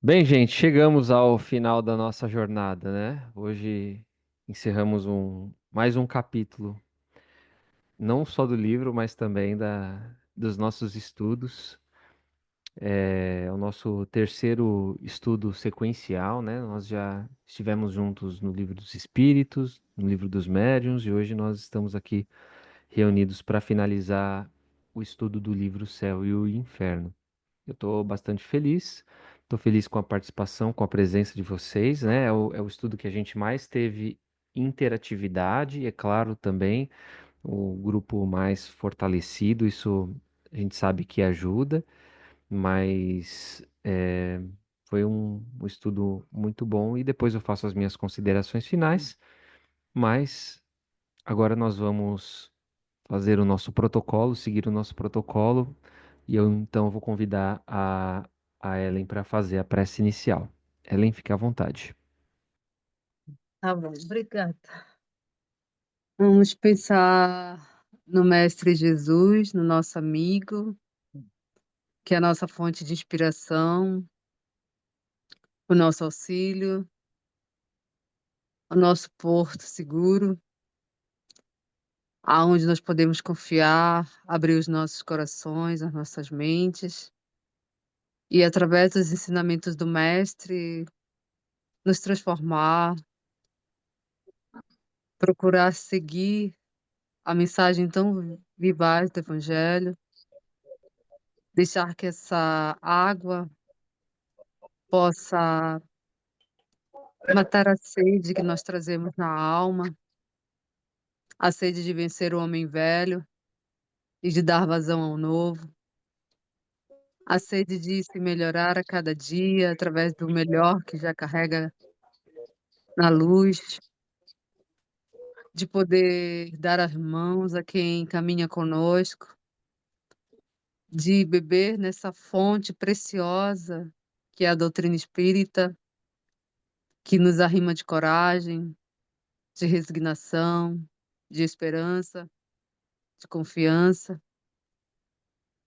Bem, gente, chegamos ao final da nossa jornada, né? Hoje encerramos mais um capítulo, não só do livro, mas também dos nossos estudos. É o nosso terceiro estudo sequencial, né? Nós já estivemos juntos no livro dos Espíritos, no livro dos Médiuns, e hoje nós estamos aqui reunidos para finalizar o estudo do livro Céu e o Inferno. Eu estou bastante feliz. Estou feliz com a participação, com a presença de vocês, né? É o estudo que a gente mais teve interatividade, e é claro também o grupo mais fortalecido, isso a gente sabe que ajuda, mas foi um estudo muito bom e depois eu faço as minhas considerações finais, mas agora nós vamos fazer o nosso protocolo, seguir o nosso protocolo, e eu então vou convidar a Ellen para fazer a prece inicial. Ellen, fique à vontade. Tá bom, obrigada. Vamos pensar no Mestre Jesus, no nosso amigo, que é a nossa fonte de inspiração, o nosso auxílio, o nosso porto seguro, aonde nós podemos confiar, abrir os nossos corações, as nossas mentes, e através dos ensinamentos do Mestre, nos transformar, procurar seguir a mensagem tão vivaz do Evangelho, deixar que essa água possa matar a sede que nós trazemos na alma, a sede de vencer o homem velho e de dar vazão ao novo, a sede de se melhorar a cada dia através do melhor que já carrega na luz, de poder dar as mãos a quem caminha conosco, de beber nessa fonte preciosa que é a doutrina espírita, que nos arrima de coragem, de resignação, de esperança, de confiança.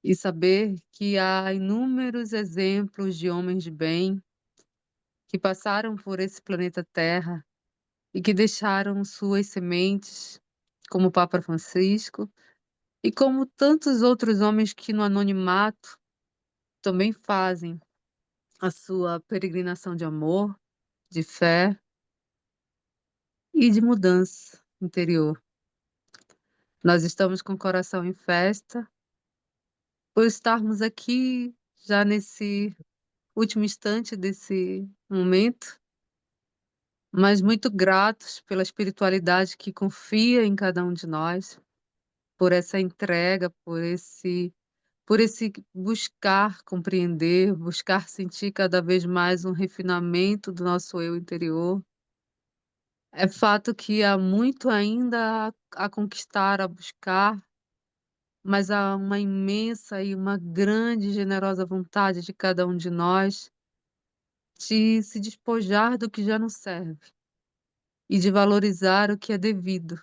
E saber que há inúmeros exemplos de homens de bem que passaram por esse planeta Terra e que deixaram suas sementes, como o Papa Francisco, e como tantos outros homens que no anonimato também fazem a sua peregrinação de amor, de fé e de mudança interior. Nós estamos com o coração em festa por estarmos aqui já nesse último instante desse momento, mas muito gratos pela espiritualidade que confia em cada um de nós, por essa entrega, por esse buscar compreender, buscar sentir cada vez mais um refinamento do nosso eu interior. É fato que há muito ainda a conquistar, a buscar, mas há uma imensa e uma grande e generosa vontade de cada um de nós de se despojar do que já não serve e de valorizar o que é devido.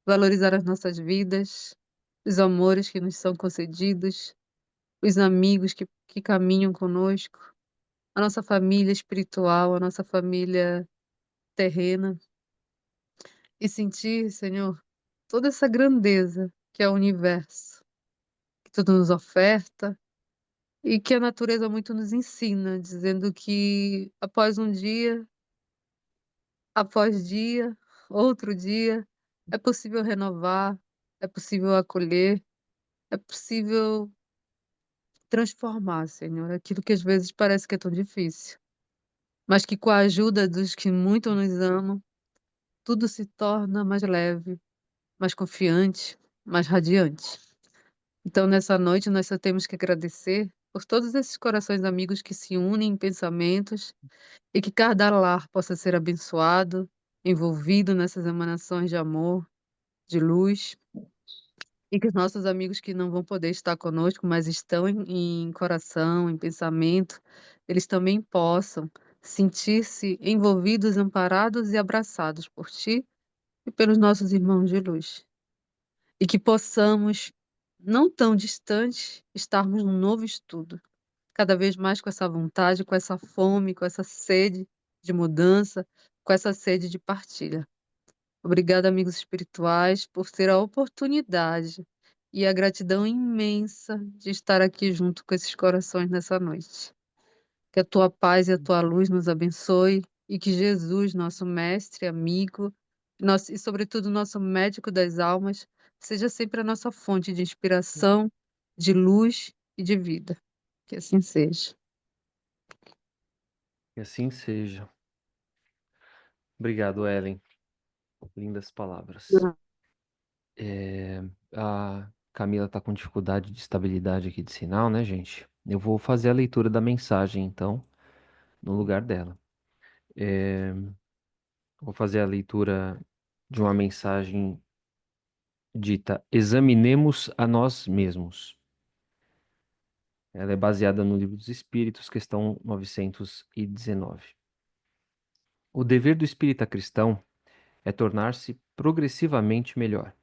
Valorizar as nossas vidas, os amores que nos são concedidos, os amigos que caminham conosco, a nossa família espiritual, a nossa família terrena, e sentir, Senhor, toda essa grandeza que é o universo, que tudo nos oferta e que a natureza muito nos ensina, dizendo que após dia, outro dia, é possível renovar, é possível acolher, é possível transformar, Senhor, aquilo que às vezes parece que é tão difícil, mas que com a ajuda dos que muito nos amam, tudo se torna mais leve, mais confiante, mais radiante. Então, nessa noite, nós só temos que agradecer por todos esses corações amigos que se unem em pensamentos e que cada lar possa ser abençoado, envolvido nessas emanações de amor, de luz, e que os nossos amigos que não vão poder estar conosco, mas estão em coração, em pensamento, eles também possam sentir-se envolvidos, amparados e abraçados por Ti e pelos nossos irmãos de luz. E que possamos, não tão distante, estarmos num novo estudo, cada vez mais com essa vontade, com essa fome, com essa sede de mudança, com essa sede de partilha. Obrigada, amigos espirituais, por ter a oportunidade e a gratidão imensa de estar aqui junto com esses corações nessa noite. Que a tua paz e a tua luz nos abençoe e que Jesus, nosso mestre, amigo, nosso, e sobretudo nosso médico das almas, seja sempre a nossa fonte de inspiração, de luz e de vida. Que assim seja. Que assim seja. Obrigado, Ellen. Lindas palavras. A Camila está com dificuldade de estabilidade aqui de sinal, né, gente? Eu vou fazer a leitura da mensagem, então, no lugar dela. Vou fazer a leitura de uma mensagem dita: Examinemos a nós mesmos. Ela é baseada no Livro dos Espíritos, questão 919. O dever do espírita cristão é tornar-se progressivamente melhor.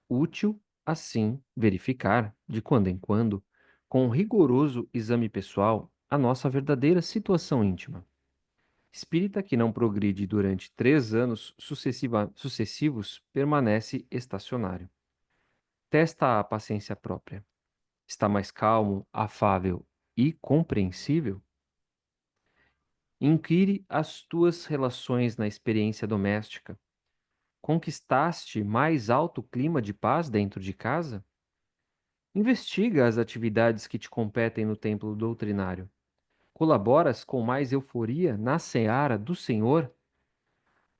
Útil, assim, verificar, de quando em quando, com um rigoroso exame pessoal, a nossa verdadeira situação íntima. Espírita que não progride durante 3 anos sucessivos permanece estacionário. Testa a paciência própria. Está mais calmo, afável e compreensível? Inquire as tuas relações na experiência doméstica. Conquistaste mais alto clima de paz dentro de casa? Investiga as atividades que te competem no templo doutrinário. Colaboras com mais euforia na seara do Senhor?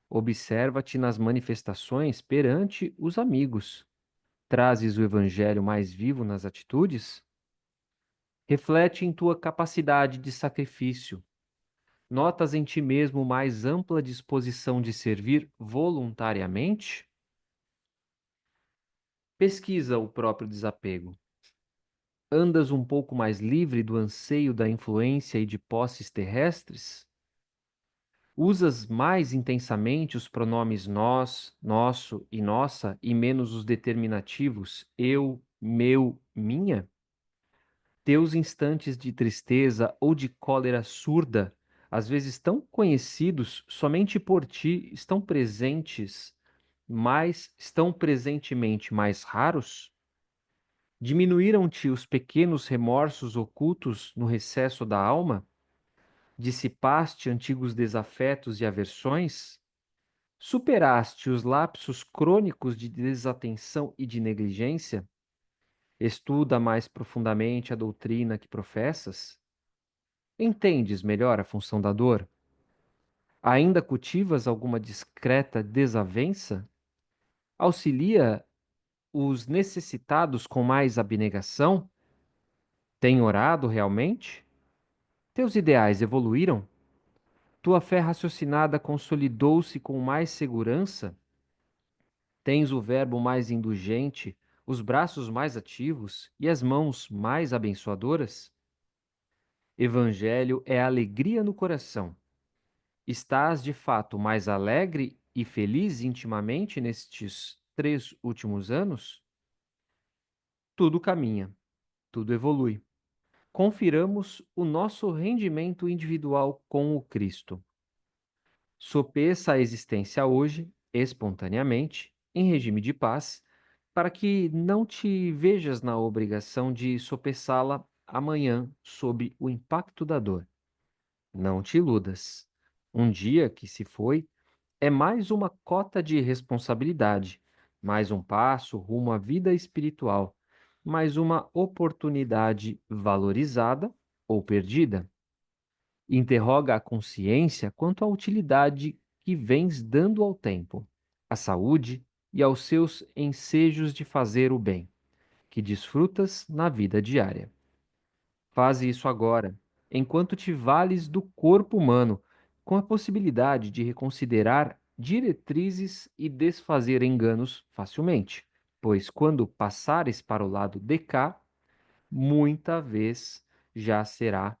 Observa-te nas manifestações perante os amigos. Trazes o evangelho mais vivo nas atitudes? Reflete em tua capacidade de sacrifício. Notas em ti mesmo mais ampla disposição de servir voluntariamente? Pesquisa o próprio desapego. Andas um pouco mais livre do anseio da influência e de posses terrestres? Usas mais intensamente os pronomes nós, nosso e nossa e menos os determinativos eu, meu, minha? Teus instantes de tristeza ou de cólera surda, às vezes tão conhecidos somente por ti, estão presentemente mais raros? Diminuíram-te os pequenos remorsos ocultos no recesso da alma? Dissipaste antigos desafetos e aversões? Superaste os lapsos crônicos de desatenção e de negligência? Estuda mais profundamente a doutrina que professas? Entendes melhor a função da dor? Ainda cultivas alguma discreta desavença? Auxilia os necessitados com mais abnegação? Tem orado realmente? Teus ideais evoluíram? Tua fé raciocinada consolidou-se com mais segurança? Tens o verbo mais indulgente, os braços mais ativos e as mãos mais abençoadoras? Evangelho é alegria no coração. Estás de fato mais alegre e feliz intimamente nestes 3 últimos anos? Tudo caminha, tudo evolui. Confiramos o nosso rendimento individual com o Cristo. Sopeça a existência hoje, espontaneamente, em regime de paz, para que não te vejas na obrigação de sopesá-la amanhã sob o impacto da dor. Não te iludas. Um dia que se foi é mais uma cota de responsabilidade, mais um passo rumo à vida espiritual, mais uma oportunidade valorizada ou perdida. Interroga a consciência quanto à utilidade que vens dando ao tempo, à saúde e aos seus ensejos de fazer o bem, que desfrutas na vida diária. Faze isso agora, enquanto te vales do corpo humano, com a possibilidade de reconsiderar diretrizes e desfazer enganos facilmente, pois quando passares para o lado de cá, muita vez já será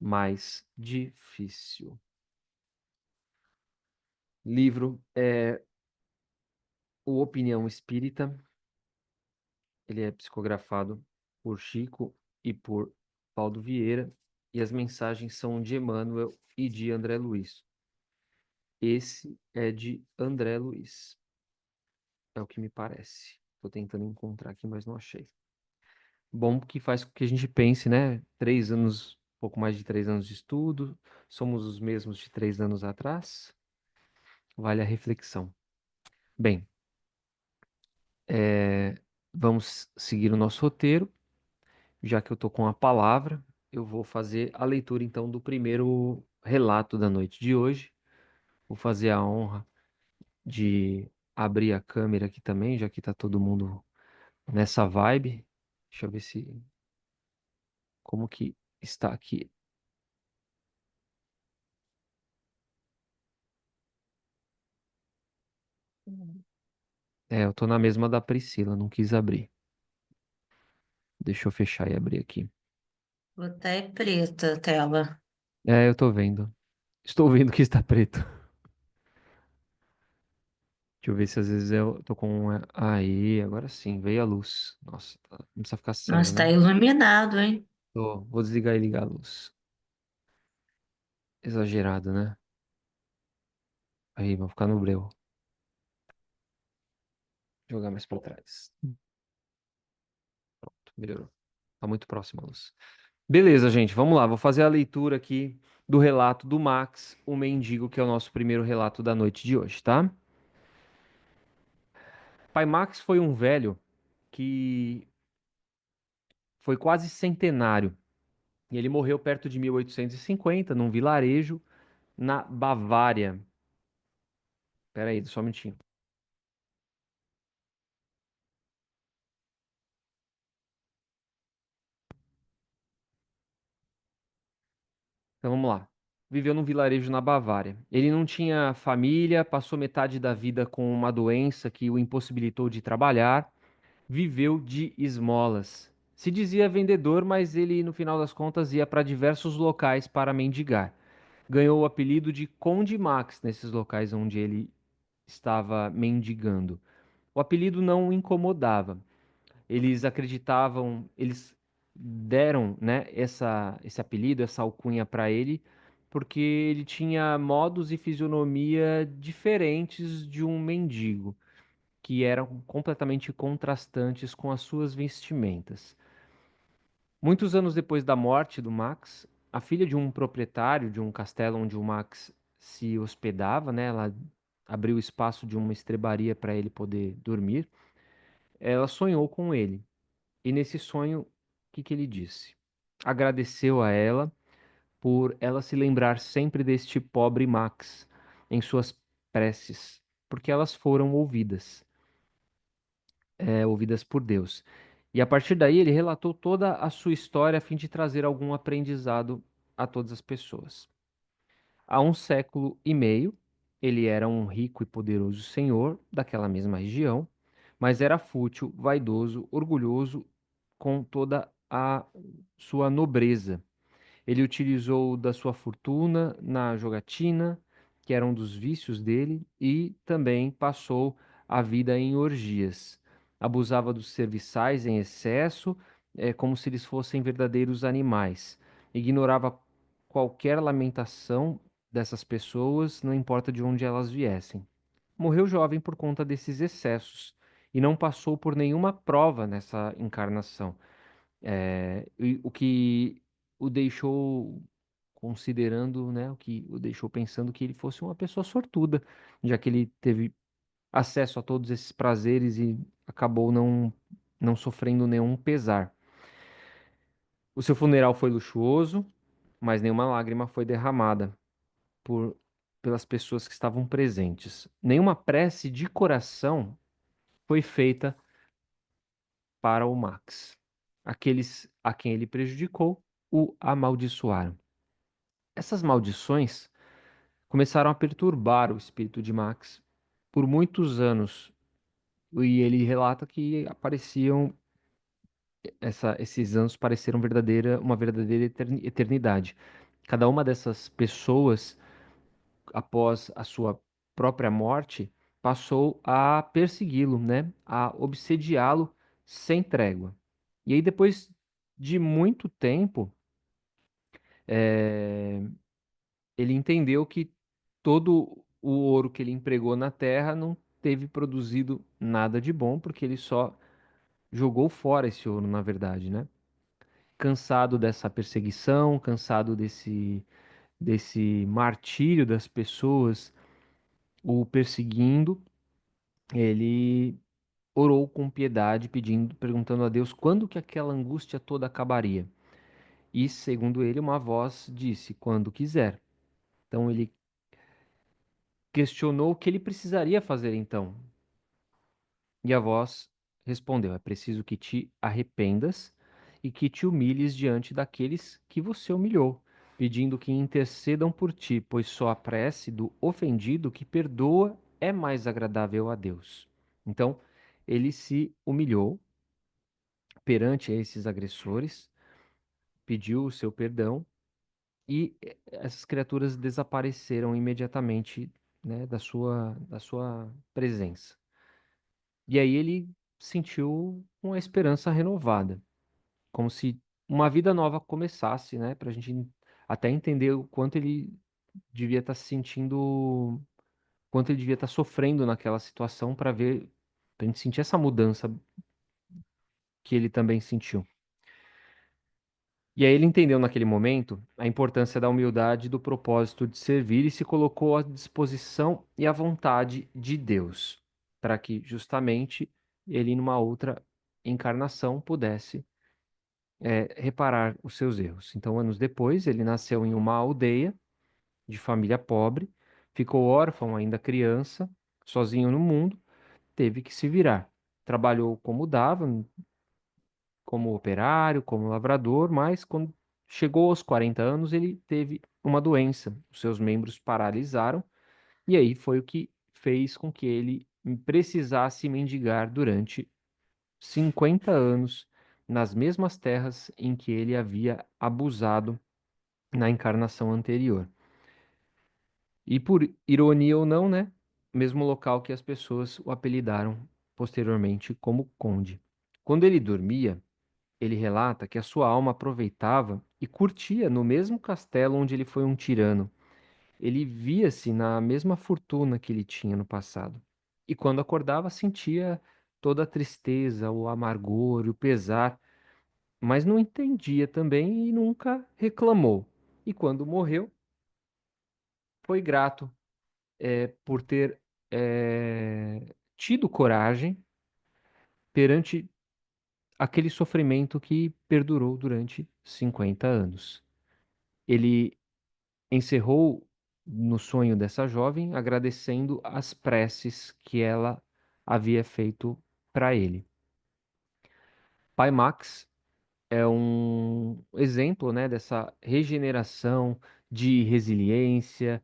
mais difícil. Livro é o Opinião Espírita. Ele é psicografado por Chico e por Paulo Vieira, e as mensagens são de Emmanuel e de André Luiz. Esse é de André Luiz, é o que me parece. Estou tentando encontrar aqui, mas não achei. Bom que faz com que a gente pense, né? 3 anos, pouco mais de 3 anos de estudo, somos os mesmos de 3 anos atrás. Vale a reflexão. Bem, vamos seguir o nosso roteiro. Já que eu estou com a palavra, eu vou fazer a leitura então do primeiro relato da noite de hoje. Vou fazer a honra de abrir a câmera aqui também, já que está todo mundo nessa vibe. Deixa eu ver se como que está aqui. Eu tô na mesma da Priscila, não quis abrir. Deixa eu fechar e abrir aqui. Botar é preta a tela. Eu tô vendo. Estou vendo que está preto. Deixa eu ver se às vezes eu tô com. Aí, agora sim, veio a luz. Nossa, não precisa ficar cego, Nossa, tá né? iluminado, hein? Vou desligar e ligar a luz. Exagerado, né? Aí, vou ficar no breu. Jogar mais pra trás. Pronto, melhorou. Tá muito próximo a luz. Beleza, gente, vamos lá. Vou fazer a leitura aqui do relato do Max, o mendigo, que é o nosso primeiro relato da noite de hoje, tá? Pai Max foi um velho que foi quase centenário. E ele morreu perto de 1850, num vilarejo na Bavária. Pera aí, só um minutinho. Então vamos lá. Viveu num vilarejo na Bavária. Ele não tinha família, passou metade da vida com uma doença que o impossibilitou de trabalhar, viveu de esmolas. Se dizia vendedor, mas ele, no final das contas, ia para diversos locais para mendigar. Ganhou o apelido de Conde Max nesses locais onde ele estava mendigando. O apelido não o incomodava. Eles acreditavam, eles deram, né, esse apelido, essa alcunha para ele, porque ele tinha modos e fisionomia diferentes de um mendigo, que eram completamente contrastantes com as suas vestimentas. Muitos anos depois da morte do Max, a filha de um proprietário de um castelo onde o Max se hospedava, né, ela abriu espaço de uma estrebaria para ele poder dormir. Ela sonhou com ele. E nesse sonho, o que que ele disse? Agradeceu a ela por ela se lembrar sempre deste pobre Max em suas preces, porque elas foram ouvidas, ouvidas por Deus. E a partir daí ele relatou toda a sua história a fim de trazer algum aprendizado a todas as pessoas. Há um século e meio, ele era um rico e poderoso senhor daquela mesma região, mas era fútil, vaidoso, orgulhoso com toda a sua nobreza. Ele utilizou da sua fortuna na jogatina, que era um dos vícios dele, e também passou a vida em orgias. Abusava dos serviçais em excesso, como se eles fossem verdadeiros animais. Ignorava qualquer lamentação dessas pessoas, não importa de onde elas viessem. Morreu jovem por conta desses excessos e não passou por nenhuma prova nessa encarnação. E o que o deixou considerando, né, o que o deixou pensando que ele fosse uma pessoa sortuda, já que ele teve acesso a todos esses prazeres e acabou não sofrendo nenhum pesar. O seu funeral foi luxuoso, mas nenhuma lágrima foi derramada por pelas pessoas que estavam presentes. Nenhuma prece de coração foi feita para o Max. Aqueles a quem ele prejudicou o amaldiçoaram. Essas maldições começaram a perturbar o espírito de Max por muitos anos. E ele relata que apareciam, esses anos pareceram uma verdadeira eternidade. Cada uma dessas pessoas, após a sua própria morte, passou a persegui-lo, né? A obsediá-lo sem trégua. E aí, depois de muito tempo, é, ele entendeu que todo o ouro que ele empregou na terra não teve produzido nada de bom, porque ele só jogou fora esse ouro, na verdade, né? Cansado dessa perseguição, cansado desse martírio das pessoas o perseguindo, ele orou com piedade, pedindo, perguntando a Deus quando que aquela angústia toda acabaria. E, segundo ele, uma voz disse: quando quiser. Então ele questionou o que ele precisaria fazer então. E a voz respondeu: é preciso que te arrependas e que te humilhes diante daqueles que você humilhou, pedindo que intercedam por ti, pois só a prece do ofendido que perdoa é mais agradável a Deus. Então, ele se humilhou perante esses agressores, pediu o seu perdão e essas criaturas desapareceram imediatamente, né, da sua presença. E aí ele sentiu uma esperança renovada, como se uma vida nova começasse, né, para a gente até entender o quanto ele devia estar se sentindo, quanto ele devia estar sofrendo naquela situação para ver, para a gente sentir essa mudança que ele também sentiu. E aí ele entendeu naquele momento a importância da humildade e do propósito de servir e se colocou à disposição e à vontade de Deus, para que justamente ele, numa outra encarnação, pudesse reparar os seus erros. Então, anos depois, ele nasceu em uma aldeia de família pobre, ficou órfão ainda criança, sozinho no mundo, teve que se virar. Trabalhou como dava, como operário, como lavrador, mas quando chegou aos 40 anos, ele teve uma doença. Os seus membros paralisaram, e aí foi o que fez com que ele precisasse mendigar durante 50 anos nas mesmas terras em que ele havia abusado na encarnação anterior. E por ironia ou não, né? Mesmo local que as pessoas o apelidaram posteriormente como Conde. Quando ele dormia, ele relata que a sua alma aproveitava e curtia no mesmo castelo onde ele foi um tirano. Ele via-se na mesma fortuna que ele tinha no passado. E quando acordava, sentia toda a tristeza, o amargor e o pesar, mas não entendia também e nunca reclamou. E quando morreu, foi grato por ter tido coragem perante aquele sofrimento que perdurou durante 50 anos. Ele encerrou no sonho dessa jovem, agradecendo as preces que ela havia feito para ele. Pai Max é um exemplo, né, dessa regeneração, de resiliência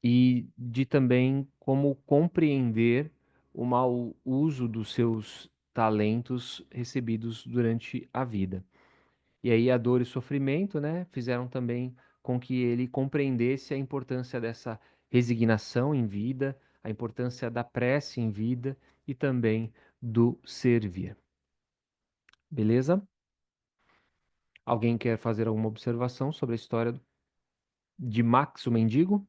e de também como compreender o mau uso dos seus talentos recebidos durante a vida. E aí a dor e o sofrimento, né, fizeram também com que ele compreendesse a importância dessa resignação em vida, a importância da prece em vida e também do servir. Beleza? Alguém quer fazer alguma observação sobre a história de Max, o mendigo?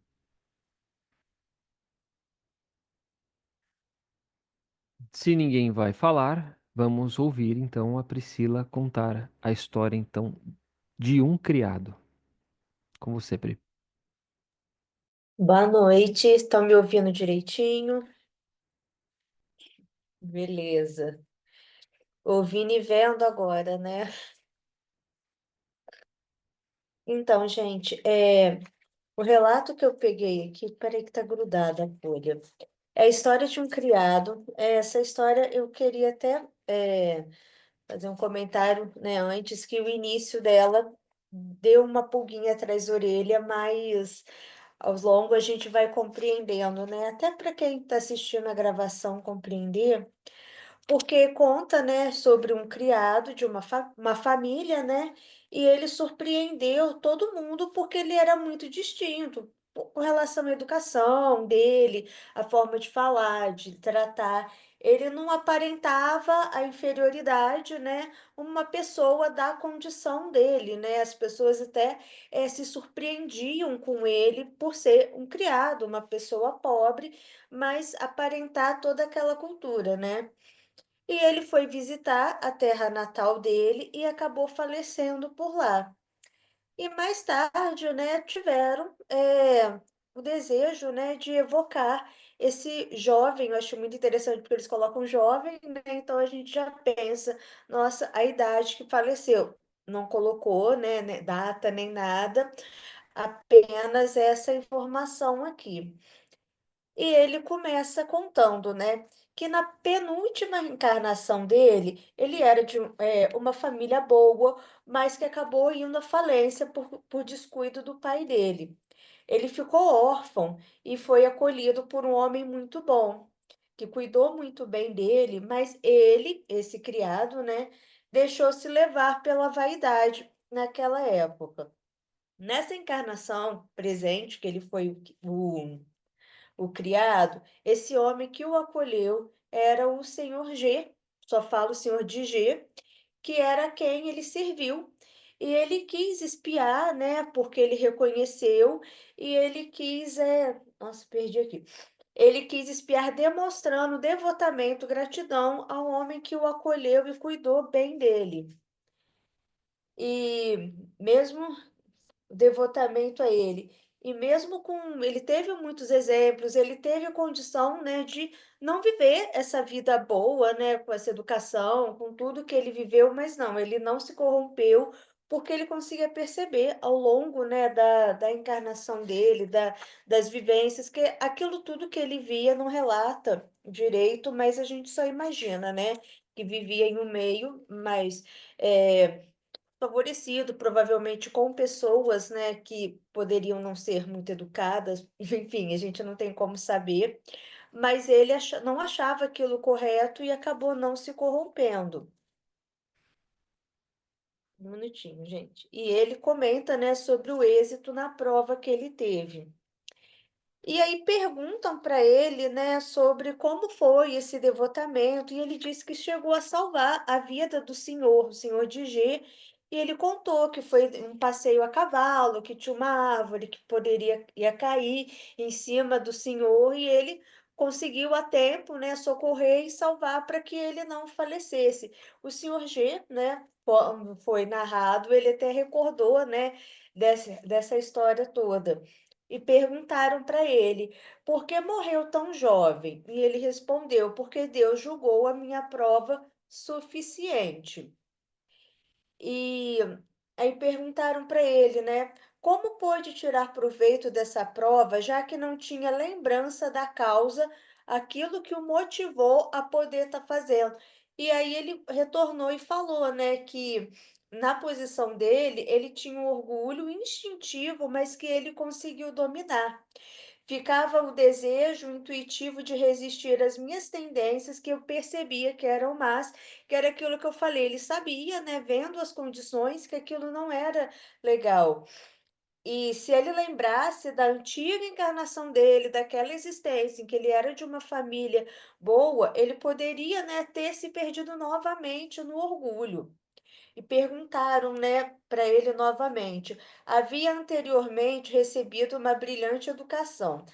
Se ninguém vai falar, vamos ouvir então a Priscila contar a história então de um criado. Com você, Pri. Boa noite, estão me ouvindo direitinho? Beleza. Ouvindo e vendo agora, né? Então, gente, o relato que eu peguei aqui, peraí que tá grudada a folha. É a história de um criado. Essa história eu queria até fazer um comentário, né, antes que o início dela deu uma pulguinha atrás da orelha, mas ao longo a gente vai compreendendo, né? Até para quem está assistindo a gravação compreender. Porque conta, né, sobre um criado de uma família, né, e ele surpreendeu todo mundo porque ele era muito distinto com relação à educação dele, a forma de falar, de tratar. Ele não aparentava a inferioridade, né? Uma pessoa da condição dele, né? As pessoas até se surpreendiam com ele por ser um criado, uma pessoa pobre, mas aparentar toda aquela cultura, né? E ele foi visitar a terra natal dele e acabou falecendo por lá. E mais tarde, né, tiveram o desejo, né, de evocar esse jovem. Eu acho muito interessante porque eles colocam jovem, né? Então a gente já pensa, nossa, a idade que faleceu. Não colocou, né, data nem nada, apenas essa informação aqui. E ele começa contando, né, que na penúltima encarnação dele, ele era de uma família boa, mas que acabou indo à falência por descuido do pai dele. Ele ficou órfão e foi acolhido por um homem muito bom, que cuidou muito bem dele, mas ele, esse criado, né, deixou-se levar pela vaidade naquela época. Nessa encarnação presente, que ele foi o criado, esse homem que o acolheu era o senhor G, só fala o senhor de G, que era quem ele serviu. E ele quis espiar, né? Porque ele reconheceu e ele quis, nossa, perdi aqui. Ele quis espiar demonstrando devotamento, gratidão ao homem que o acolheu e cuidou bem dele. E mesmo devotamento a ele. E mesmo com ele teve muitos exemplos, ele teve a condição, né, de não viver essa vida boa, né, com essa educação, com tudo que ele viveu, mas não, ele não se corrompeu, porque ele conseguia perceber ao longo, né, da encarnação dele, das vivências, que aquilo tudo que ele via não relata direito, mas a gente só imagina, né, que vivia em um meio mais favorecido, provavelmente com pessoas, né, que poderiam não ser muito educadas, enfim, a gente não tem como saber, mas ele não achava aquilo correto e acabou não se corrompendo. Um minutinho, gente. E ele comenta, né, sobre o êxito na prova que ele teve. E aí perguntam para ele, né, sobre como foi esse devotamento, e ele disse que chegou a salvar a vida do senhor, o senhor de G, e ele contou que foi um passeio a cavalo, que tinha uma árvore que poderia ia cair em cima do senhor, e ele conseguiu a tempo, né, socorrer e salvar para que ele não falecesse. O senhor G, né, como foi narrado, ele até recordou, né, dessa história toda e perguntaram para ele: por que morreu tão jovem? E ele respondeu: porque Deus julgou a minha prova suficiente. E aí perguntaram para ele, né? Como pôde tirar proveito dessa prova, já que não tinha lembrança da causa, aquilo que o motivou a poder estar fazendo? E aí ele retornou e falou, né, que na posição dele, ele tinha um orgulho instintivo, mas que ele conseguiu dominar. Ficava o desejo intuitivo de resistir às minhas tendências, que eu percebia que eram más, que era aquilo que eu falei. Ele sabia, né, vendo as condições, que aquilo não era legal. E se ele lembrasse da antiga encarnação dele, daquela existência em que ele era de uma família boa, ele poderia, né, ter se perdido novamente no orgulho. E perguntaram, né, para ele novamente. Havia anteriormente recebido uma brilhante educação.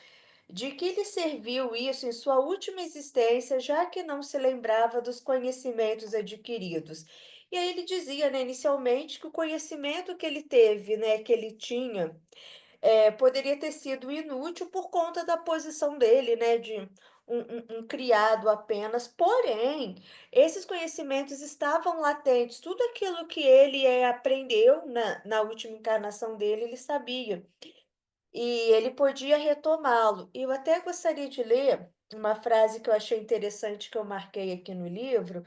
De que lhe serviu isso em sua última existência, já que não se lembrava dos conhecimentos adquiridos? E aí ele dizia, né, inicialmente, que o conhecimento que ele teve, né, que ele tinha, poderia ter sido inútil por conta da posição dele, né, de um criado apenas. Porém, esses conhecimentos estavam latentes. Tudo aquilo que ele aprendeu na última encarnação dele, ele sabia e ele podia retomá-lo. Eu até gostaria de ler uma frase que eu achei interessante, que eu marquei aqui no livro,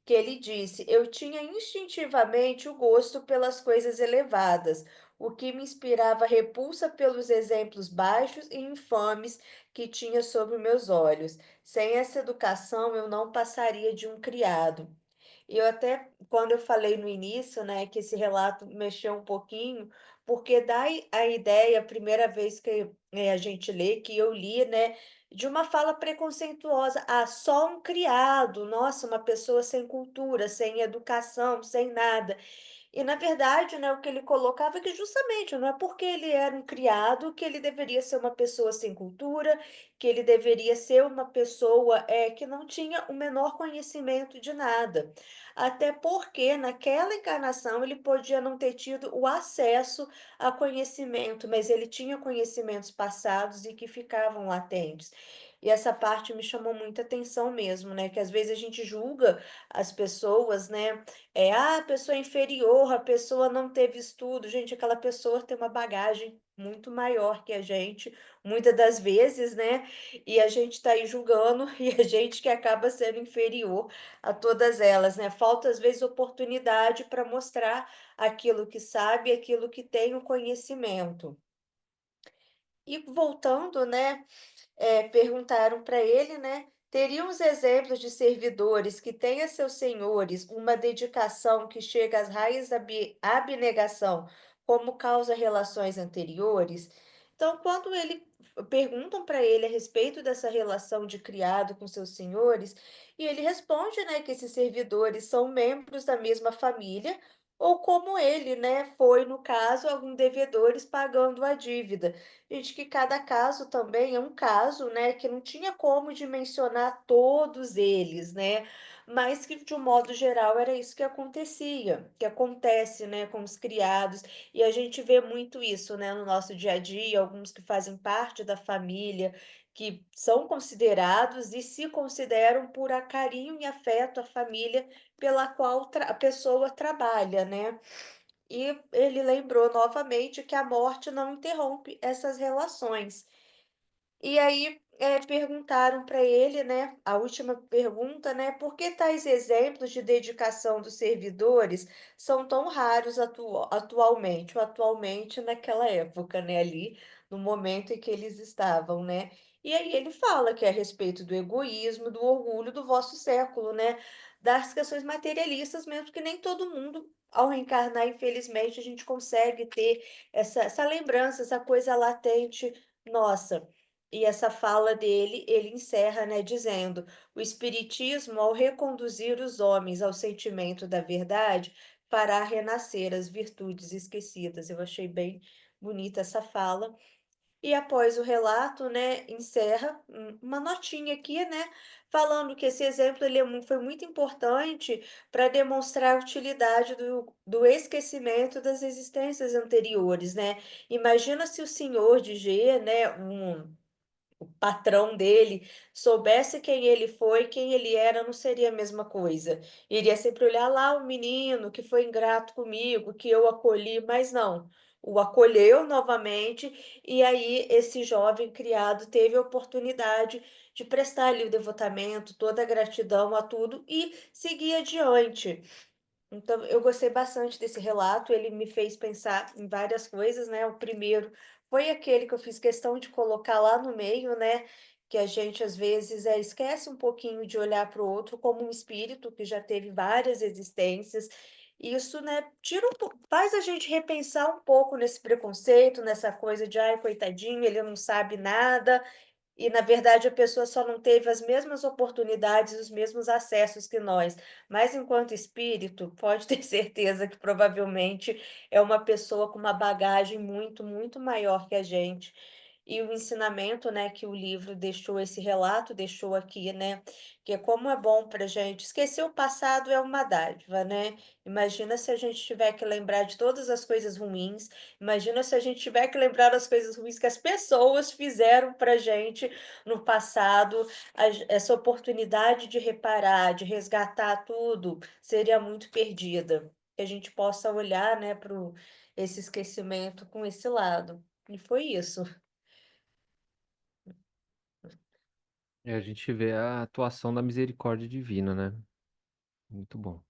que ele disse: eu tinha instintivamente o gosto pelas coisas elevadas, o que me inspirava repulsa pelos exemplos baixos e infames que tinha sobre meus olhos. Sem essa educação, eu não passaria de um criado. E eu até, quando eu falei no início, né, que esse relato mexeu um pouquinho, porque dá a ideia, a primeira vez que a gente lê, que eu li, né, de uma fala preconceituosa. Ah, só um criado, nossa, uma pessoa sem cultura, sem educação, sem nada. E na verdade, né, o que ele colocava é que justamente não é porque ele era um criado que ele deveria ser uma pessoa sem cultura, que ele deveria ser uma pessoa que não tinha o menor conhecimento de nada. Até porque naquela encarnação ele podia não ter tido o acesso a conhecimento, mas ele tinha conhecimentos passados e que ficavam latentes. E essa parte me chamou muita atenção mesmo, né? Que às vezes a gente julga as pessoas, né? A pessoa é inferior, a pessoa não teve estudo. Gente, aquela pessoa tem uma bagagem muito maior que a gente, muitas das vezes, né? E a gente está aí julgando e a gente que acaba sendo inferior a todas elas, né? Falta às vezes oportunidade para mostrar aquilo que sabe, aquilo que tem o conhecimento. E voltando, né? Perguntaram para ele, né, teriam os exemplos de servidores que têm a seus senhores uma dedicação que chega às raízes da abnegação, como causa relações anteriores? Então, quando perguntam para ele a respeito dessa relação de criado com seus senhores, e ele responde, né, que esses servidores são membros da mesma família, ou como ele, né, foi, no caso, algum devedores pagando a dívida. Gente, que cada caso também é um caso, né, que não tinha como dimensionar todos eles, né, mas que de um modo geral era isso que acontecia, que acontece, né, com os criados, e a gente vê muito isso, né, no nosso dia a dia, alguns que fazem parte da família, que são considerados e se consideram por carinho e afeto à família pela qual a pessoa trabalha, né. E ele lembrou novamente que a morte não interrompe essas relações. E aí, perguntaram para ele, né, a última pergunta, né, por que tais exemplos de dedicação dos servidores são tão raros atualmente, ou atualmente naquela época, né, ali no momento em que eles estavam, né? E aí ele fala que é a respeito do egoísmo, do orgulho do vosso século, né, das questões materialistas mesmo, que nem todo mundo, ao reencarnar, infelizmente, a gente consegue ter essa lembrança, essa coisa latente nossa. E essa fala dele, ele encerra, né, dizendo: "O espiritismo, ao reconduzir os homens ao sentimento da verdade, fará renascer as virtudes esquecidas". Eu achei bem bonita essa fala. E após o relato, né, encerra uma notinha aqui, né, falando que esse exemplo ele foi muito importante para demonstrar a utilidade do esquecimento das existências anteriores, né. Imagina se o senhor de G, né, o patrão dele soubesse quem ele foi, quem ele era, não seria a mesma coisa. Iria sempre olhar lá o menino que foi ingrato comigo, que eu acolhi, mas não. O acolheu novamente, e aí esse jovem criado teve a oportunidade de prestar ali o devotamento, toda a gratidão a tudo e seguir adiante. Então, eu gostei bastante desse relato, ele me fez pensar em várias coisas, né. O primeiro foi aquele que eu fiz questão de colocar lá no meio, né, que a gente às vezes, esquece um pouquinho de olhar para o outro como um espírito que já teve várias existências. Isso, né, tira faz a gente repensar um pouco nesse preconceito, nessa coisa de: "Ai, coitadinho, ele não sabe nada", e na verdade a pessoa só não teve as mesmas oportunidades, os mesmos acessos que nós, mas enquanto espírito, pode ter certeza que provavelmente é uma pessoa com uma bagagem muito, muito maior que a gente. E o ensinamento, né, que o livro deixou, esse relato deixou aqui, né, que é como é bom para gente esquecer o passado é uma dádiva, né. Imagina se a gente tiver que lembrar de todas as coisas ruins, imagina se a gente tiver que lembrar das coisas ruins que as pessoas fizeram para gente no passado, essa oportunidade de reparar, de resgatar tudo, seria muito perdida. Que a gente possa olhar, né, para esse esquecimento com esse lado. E foi isso. E a gente vê a atuação da misericórdia divina, né? Muito bom.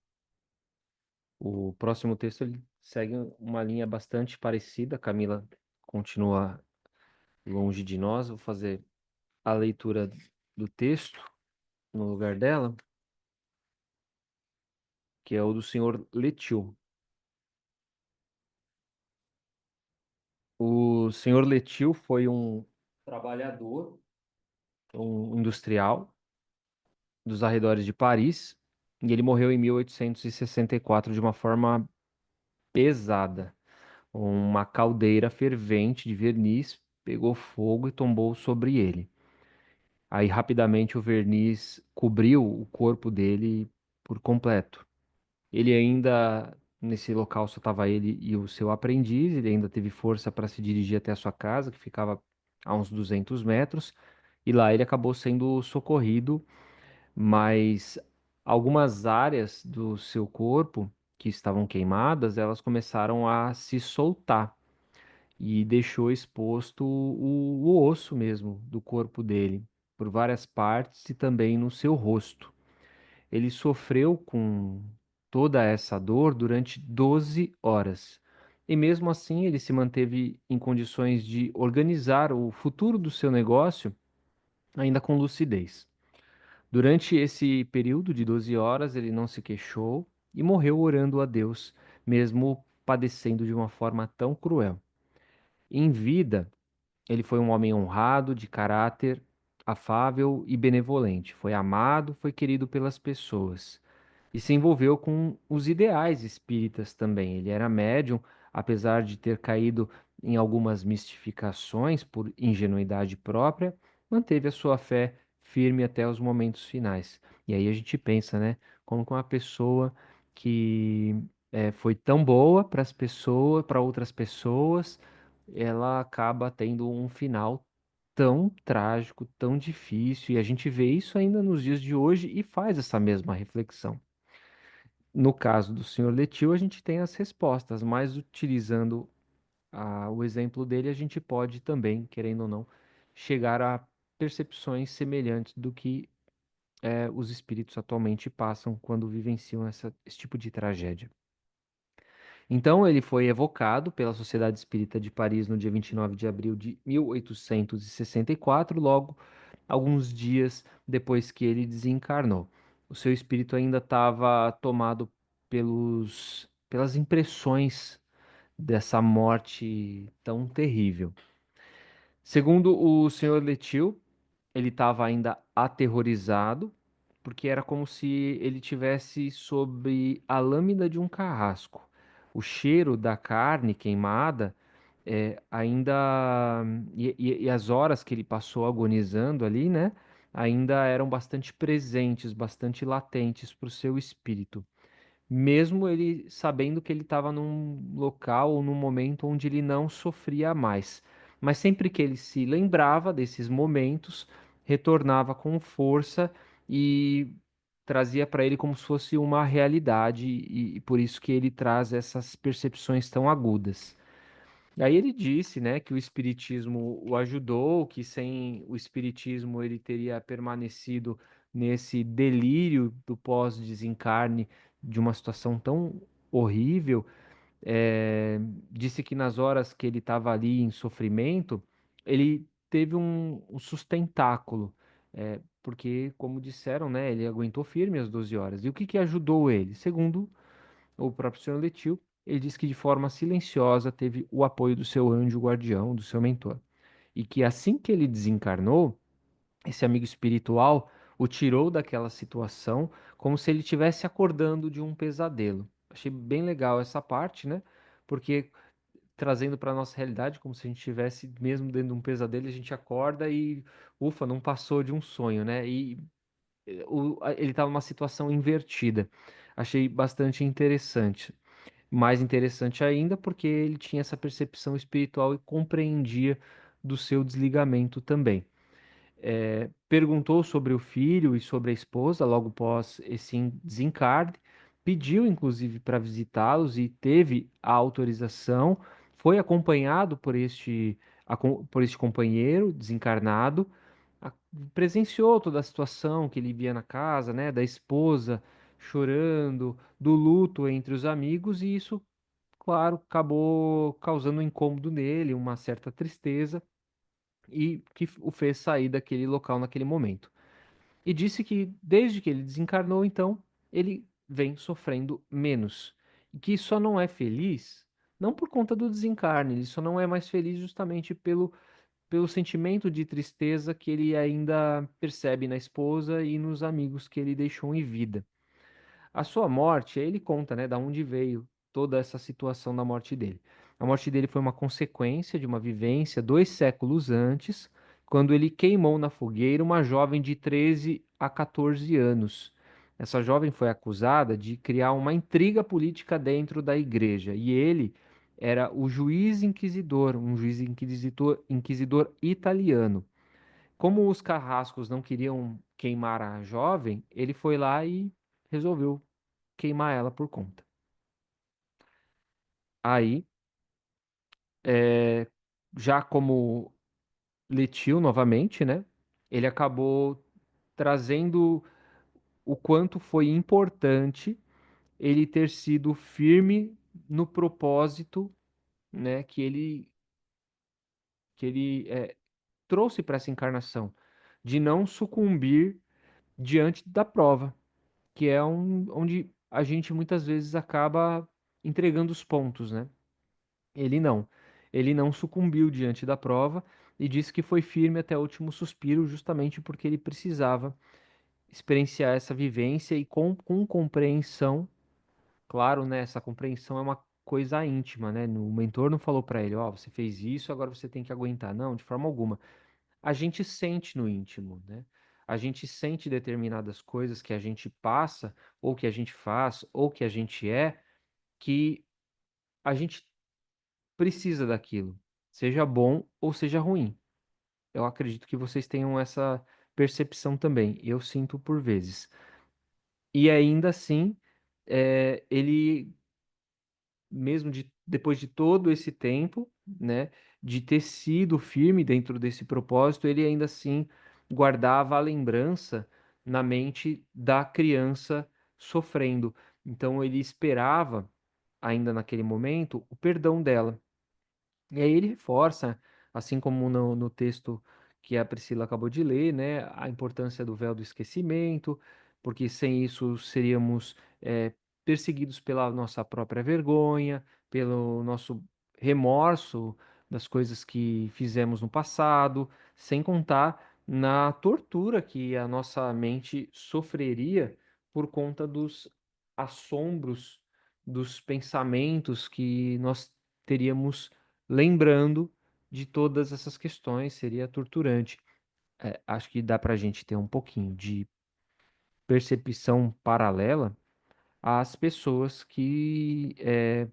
O próximo texto ele segue uma linha bastante parecida. A Camila continua longe de nós. Vou fazer a leitura do texto no lugar dela. que é o do senhor Letil. O senhor Letil foi um trabalhador, um industrial dos arredores de Paris, e ele morreu em 1864 de uma forma pesada. Uma caldeira fervente de verniz pegou fogo e tombou sobre ele. Aí rapidamente o verniz cobriu o corpo dele por completo. Ele ainda, nesse local só estava ele e o seu aprendiz, ele ainda teve força para se dirigir até a sua casa, que ficava a uns 200 metros, e lá ele acabou sendo socorrido, mas algumas áreas do seu corpo que estavam queimadas, elas começaram a se soltar e deixou exposto o osso mesmo do corpo dele, por várias partes e também no seu rosto. Ele sofreu com toda essa dor durante 12 horas. E mesmo assim, ele se manteve em condições de organizar o futuro do seu negócio ainda com lucidez. Durante esse período de 12 horas, ele não se queixou e morreu orando a Deus, mesmo padecendo de uma forma tão cruel. Em vida, ele foi um homem honrado, de caráter afável e benevolente. Foi amado, foi querido pelas pessoas e se envolveu com os ideais espíritas também. Ele era médium, apesar de ter caído em algumas mistificações por ingenuidade própria, manteve a sua fé firme até os momentos finais. E aí a gente pensa, né, como que uma pessoa que foi tão boa para as pessoas, para outras pessoas, ela acaba tendo um final tão trágico, tão difícil, e a gente vê isso ainda nos dias de hoje e faz essa mesma reflexão. No caso do senhor Letil, a gente tem as respostas, mas utilizando o exemplo dele, a gente pode também, querendo ou não, chegar a percepções semelhantes do que os espíritos atualmente passam quando vivenciam esse tipo de tragédia. Então, ele foi evocado pela Sociedade Espírita de Paris no dia 29 de abril de 1864, logo alguns dias depois que ele desencarnou. O seu espírito ainda estava tomado pelas impressões dessa morte tão terrível. Segundo o senhor Letil, ele estava ainda aterrorizado, porque era como se ele tivesse sobre a lâmina de um carrasco. O cheiro da carne queimada ainda. E as horas que ele passou agonizando ali, né? Ainda eram bastante presentes, bastante latentes para o seu espírito, mesmo ele sabendo que ele estava num local ou num momento onde ele não sofria mais. Mas sempre que ele se lembrava desses momentos, retornava com força e trazia para ele como se fosse uma realidade, e por isso que ele traz essas percepções tão agudas. E aí ele disse, né, que o espiritismo o ajudou, que sem o espiritismo ele teria permanecido nesse delírio do pós-desencarne de uma situação tão horrível. Disse que nas horas que ele estava ali em sofrimento, ele teve um sustentáculo, porque, como disseram, né, ele aguentou firme as 12 horas. E o que que ajudou ele? Segundo o próprio senhor Letil, ele diz que de forma silenciosa teve o apoio do seu anjo guardião, do seu mentor. E que assim que ele desencarnou, esse amigo espiritual o tirou daquela situação como se ele estivesse acordando de um pesadelo. Achei bem legal essa parte, né? Porque trazendo para a nossa realidade, como se a gente estivesse mesmo dentro de um pesadelo, a gente acorda e, ufa, não passou de um sonho, né? E ele estava numa situação invertida. Achei bastante interessante. Mais interessante ainda porque ele tinha essa percepção espiritual e compreendia do seu desligamento também. Perguntou sobre o filho e sobre a esposa logo após esse desencarne, pediu inclusive para visitá-los e teve a autorização, foi acompanhado por este companheiro desencarnado, a- presenciou toda a situação que ele via na casa, né, da esposa chorando, do luto entre os amigos, e isso, claro, acabou causando um incômodo nele, uma certa tristeza, e que o fez sair daquele local naquele momento. E disse que desde que ele desencarnou, então, ele vem sofrendo menos. E que só não é feliz, não por conta do desencarne, ele só não é mais feliz justamente pelo sentimento de tristeza que ele ainda percebe na esposa e nos amigos que ele deixou em vida. A sua morte, aí ele conta, né, da onde veio toda essa situação da morte dele. A morte dele foi uma consequência de uma vivência 2 séculos antes, quando ele queimou na fogueira uma jovem de 13 a 14 anos. Essa jovem foi acusada de criar uma intriga política dentro da igreja, e ele era o juiz inquisidor, um juiz inquisidor italiano. Como os carrascos não queriam queimar a jovem, ele foi lá e resolveu queimar ela por conta. Aí, é, já como Letil novamente, né? Ele acabou trazendo o quanto foi importante ele ter sido firme no propósito, né, que ele trouxe para essa encarnação, de não sucumbir diante da prova, que é onde a gente muitas vezes acaba entregando os pontos, né? Ele não. Ele não sucumbiu diante da prova e disse que foi firme até o último suspiro, justamente porque ele precisava experienciar essa vivência e com compreensão. Claro, né? Essa compreensão é uma coisa íntima, né? O mentor não falou para ele, ó, você fez isso, agora você tem que aguentar. Não, de forma alguma. A gente sente no íntimo, né? A gente sente determinadas coisas que a gente passa, ou que a gente faz, ou que a gente é, que a gente precisa daquilo, seja bom ou seja ruim. Eu acredito que vocês tenham essa percepção também. Eu sinto por vezes. E ainda assim, ele, mesmo depois de todo esse tempo, né, de ter sido firme dentro desse propósito, ele ainda assim guardava a lembrança na mente da criança sofrendo. Então ele esperava, ainda naquele momento, o perdão dela. E aí ele reforça, assim como no texto que a Priscila acabou de ler, né, a importância do véu do esquecimento, porque sem isso seríamos perseguidos pela nossa própria vergonha, pelo nosso remorso das coisas que fizemos no passado, sem contar na tortura que a nossa mente sofreria por conta dos assombros, dos pensamentos que nós teríamos lembrando de todas essas questões, seria torturante. Acho que dá para a gente ter um pouquinho de percepção paralela às pessoas que,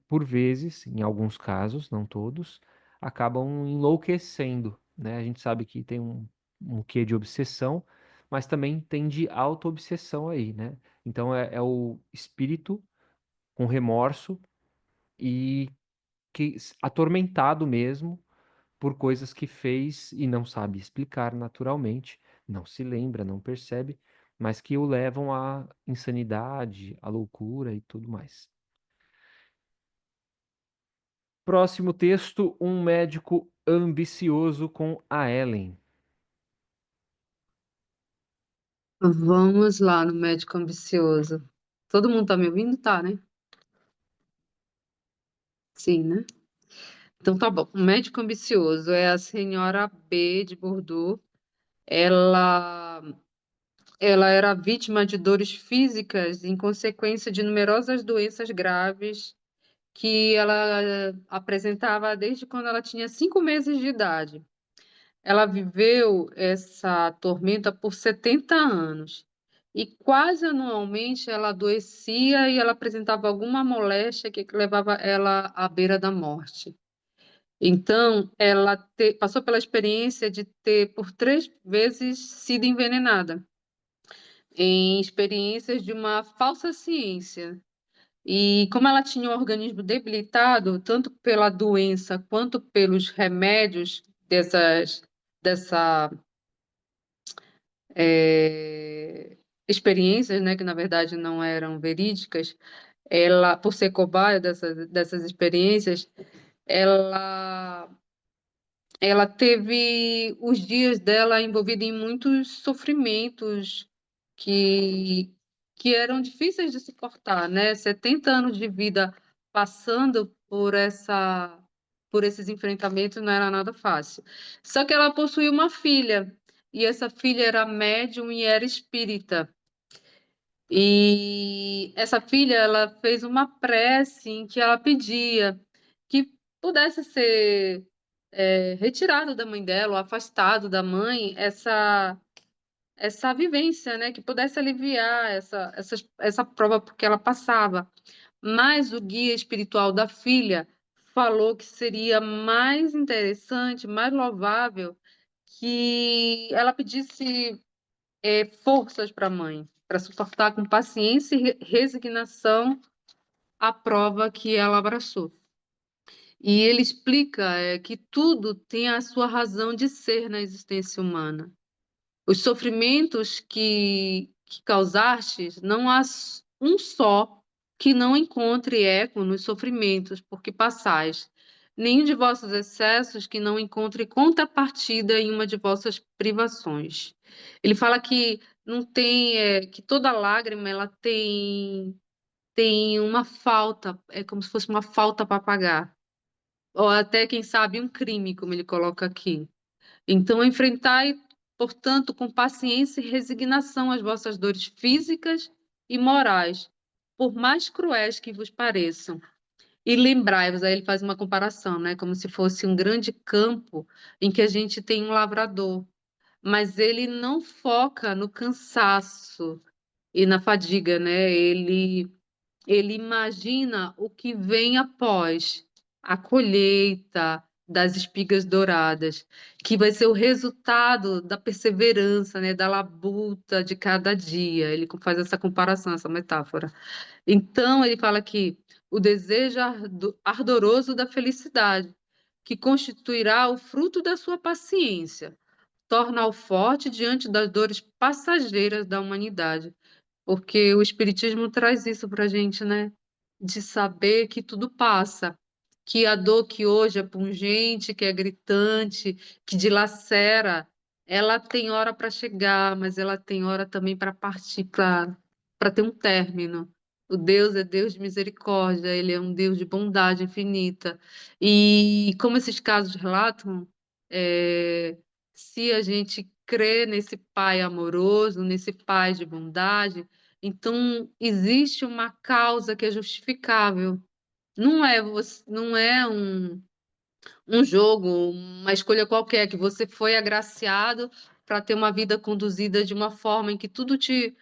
por vezes, em alguns casos, não todos, acabam enlouquecendo, né? A gente sabe que tem um quê de obsessão, mas também tem de auto-obsessão aí, né? Então é o espírito com remorso e atormentado mesmo por coisas que fez e não sabe explicar naturalmente, não se lembra, não percebe, mas que o levam à insanidade, à loucura e tudo mais. Próximo texto, um médico ambicioso com a Ellen. Vamos lá no médico ambicioso. Todo mundo tá me ouvindo? Tá, né? Sim, né? Então tá bom. O médico ambicioso é a senhora B de Bordeaux. Ela, ela era vítima de dores físicas em consequência de numerosas doenças graves que ela apresentava desde quando ela tinha 5 meses de idade. Ela viveu essa tormenta por 70 anos. E quase anualmente ela adoecia e ela apresentava alguma moléstia que levava ela à beira da morte. Então, ela passou pela experiência de ter por 3 vezes sido envenenada, em experiências de uma falsa ciência. E como ela tinha um organismo debilitado, tanto pela doença quanto pelos remédios dessa experiências, né, que na verdade não eram verídicas, ela, por ser cobaia dessas experiências, ela, ela teve os dias dela envolvida em muitos sofrimentos que que eram difíceis de suportar, né? 70 anos de vida passando por esses enfrentamentos não era nada fácil. Só que ela possuía uma filha, e essa filha era médium e era espírita. E essa filha, ela fez uma prece em que ela pedia que pudesse ser retirado da mãe dela, ou afastado da mãe, essa vivência, né? Que pudesse aliviar essa prova porque ela passava. Mas o guia espiritual da filha falou que seria mais interessante, mais louvável, que ela pedisse forças para a mãe, para suportar com paciência e resignação a prova que ela abraçou. E ele explica que tudo tem a sua razão de ser na existência humana. Os sofrimentos que causastes, não há um só que não encontre eco nos sofrimentos por que passais, nenhum de vossos excessos que não encontre contrapartida em uma de vossas privações. Ele fala que não tem, que toda lágrima ela tem uma falta, é como se fosse uma falta para pagar, ou até quem sabe um crime, como ele coloca aqui. Então, enfrentai, portanto, com paciência e resignação as vossas dores físicas e morais, por mais cruéis que vos pareçam. E lembrai-vos, aí ele faz uma comparação, né? Como se fosse um grande campo em que a gente tem um lavrador, mas ele não foca no cansaço e na fadiga, né? Ele imagina o que vem após a colheita das espigas douradas, que vai ser o resultado da perseverança, né, da labuta de cada dia. Ele faz essa comparação, essa metáfora. Então, ele fala que o desejo ardoroso da felicidade, que constituirá o fruto da sua paciência, torna-o forte diante das dores passageiras da humanidade, porque o Espiritismo traz isso para a gente, né? De saber que tudo passa, que a dor que hoje é pungente, que é gritante, que dilacera, ela tem hora para chegar, mas ela tem hora também para partir, para ter um término. O Deus é Deus de misericórdia, ele é um Deus de bondade infinita. E como esses casos relatam, é, se a gente crê nesse Pai amoroso, nesse Pai de bondade, então existe uma causa que é justificável. Não é um jogo, uma escolha qualquer, que você foi agraciado para ter uma vida conduzida de uma forma em que tudo te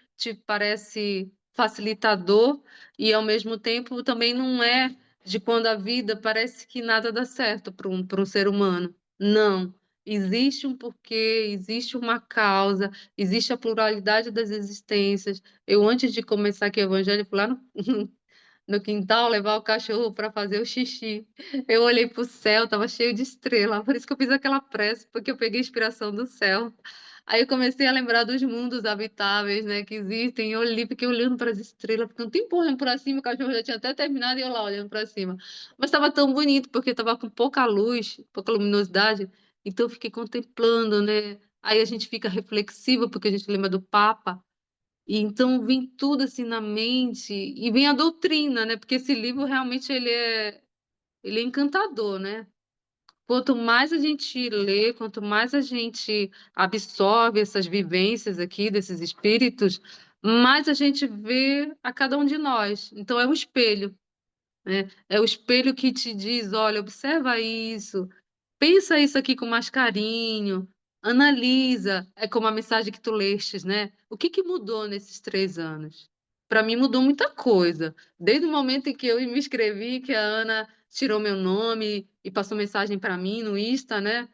parece facilitador e, ao mesmo tempo, também não é de quando a vida parece que nada dá certo para um ser humano. Não. Existe um porquê, existe uma causa, existe a pluralidade das existências. Eu, antes de começar aqui o evangelho, fui lá no quintal levar o cachorro para fazer o xixi. Eu olhei para o céu, estava cheio de estrela, por isso que eu fiz aquela prece, porque eu peguei inspiração do céu. Aí eu comecei a lembrar dos mundos habitáveis, né, que existem. Eu olhei, fiquei olhando para as estrelas, porque um tempo olhando para cima, o cachorro já tinha até terminado e eu lá olhando para cima. Mas estava tão bonito, porque estava com pouca luz, pouca luminosidade, então eu fiquei contemplando, né? Aí a gente fica reflexivo, porque a gente lembra do Papa. E então vem tudo assim na mente e vem a doutrina, né? Porque esse livro realmente ele é encantador, né? Quanto mais a gente lê, quanto mais a gente absorve essas vivências aqui desses espíritos, mais a gente vê a cada um de nós. Então é um espelho, né? É o espelho que te diz, olha, observa isso, pensa isso aqui com mais carinho, analisa, é como a mensagem que tu lestes, né? O que que mudou nesses 3 anos? Para mim mudou muita coisa. Desde o momento em que eu me inscrevi, que a Ana tirou meu nome e passou mensagem para mim no Insta, né?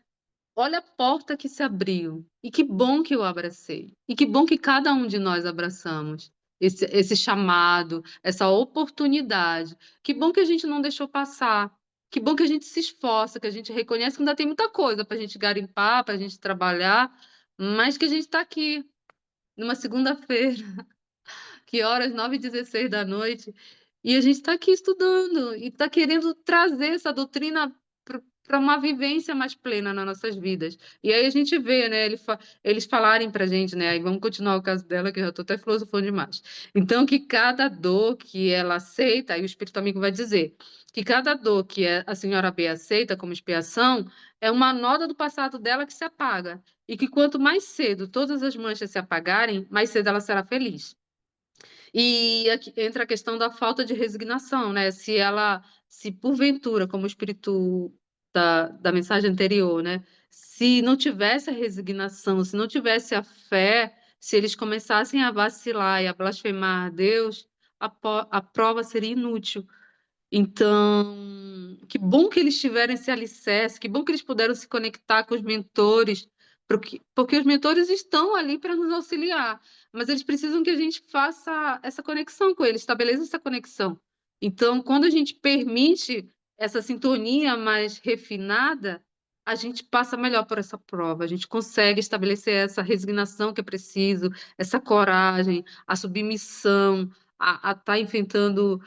Olha a porta que se abriu. E que bom que eu abracei. E que bom que cada um de nós abraçamos esse chamado, essa oportunidade. Que bom que a gente não deixou passar. Que bom que a gente se esforça, que a gente reconhece que ainda tem muita coisa para a gente garimpar, para a gente trabalhar, mas que a gente está aqui numa segunda-feira, que horas 9h16 da noite, e a gente está aqui estudando e está querendo trazer essa doutrina para uma vivência mais plena nas nossas vidas. E aí a gente vê, né, eles falarem para a gente, né, aí vamos continuar o caso dela, que eu já estou até filosofando demais. Então, que cada dor que ela aceita, aí o espírito amigo vai dizer, que cada dor que a senhora B aceita como expiação é uma nota do passado dela que se apaga. E que quanto mais cedo todas as manchas se apagarem, mais cedo ela será feliz. E aqui entra a questão da falta de resignação, né? Se porventura, como o espírito da mensagem anterior, né? Se não tivesse a resignação, se não tivesse a fé, se eles começassem a vacilar e a blasfemar a Deus, a prova seria inútil. Então, que bom que eles tiveram esse alicerce, que bom que eles puderam se conectar com os mentores, porque os mentores estão ali para nos auxiliar, mas eles precisam que a gente faça essa conexão com eles, estabeleça essa conexão. Então, quando a gente permite essa sintonia mais refinada, a gente passa melhor por essa prova, a gente consegue estabelecer essa resignação que é preciso, essa coragem, a submissão, a estar enfrentando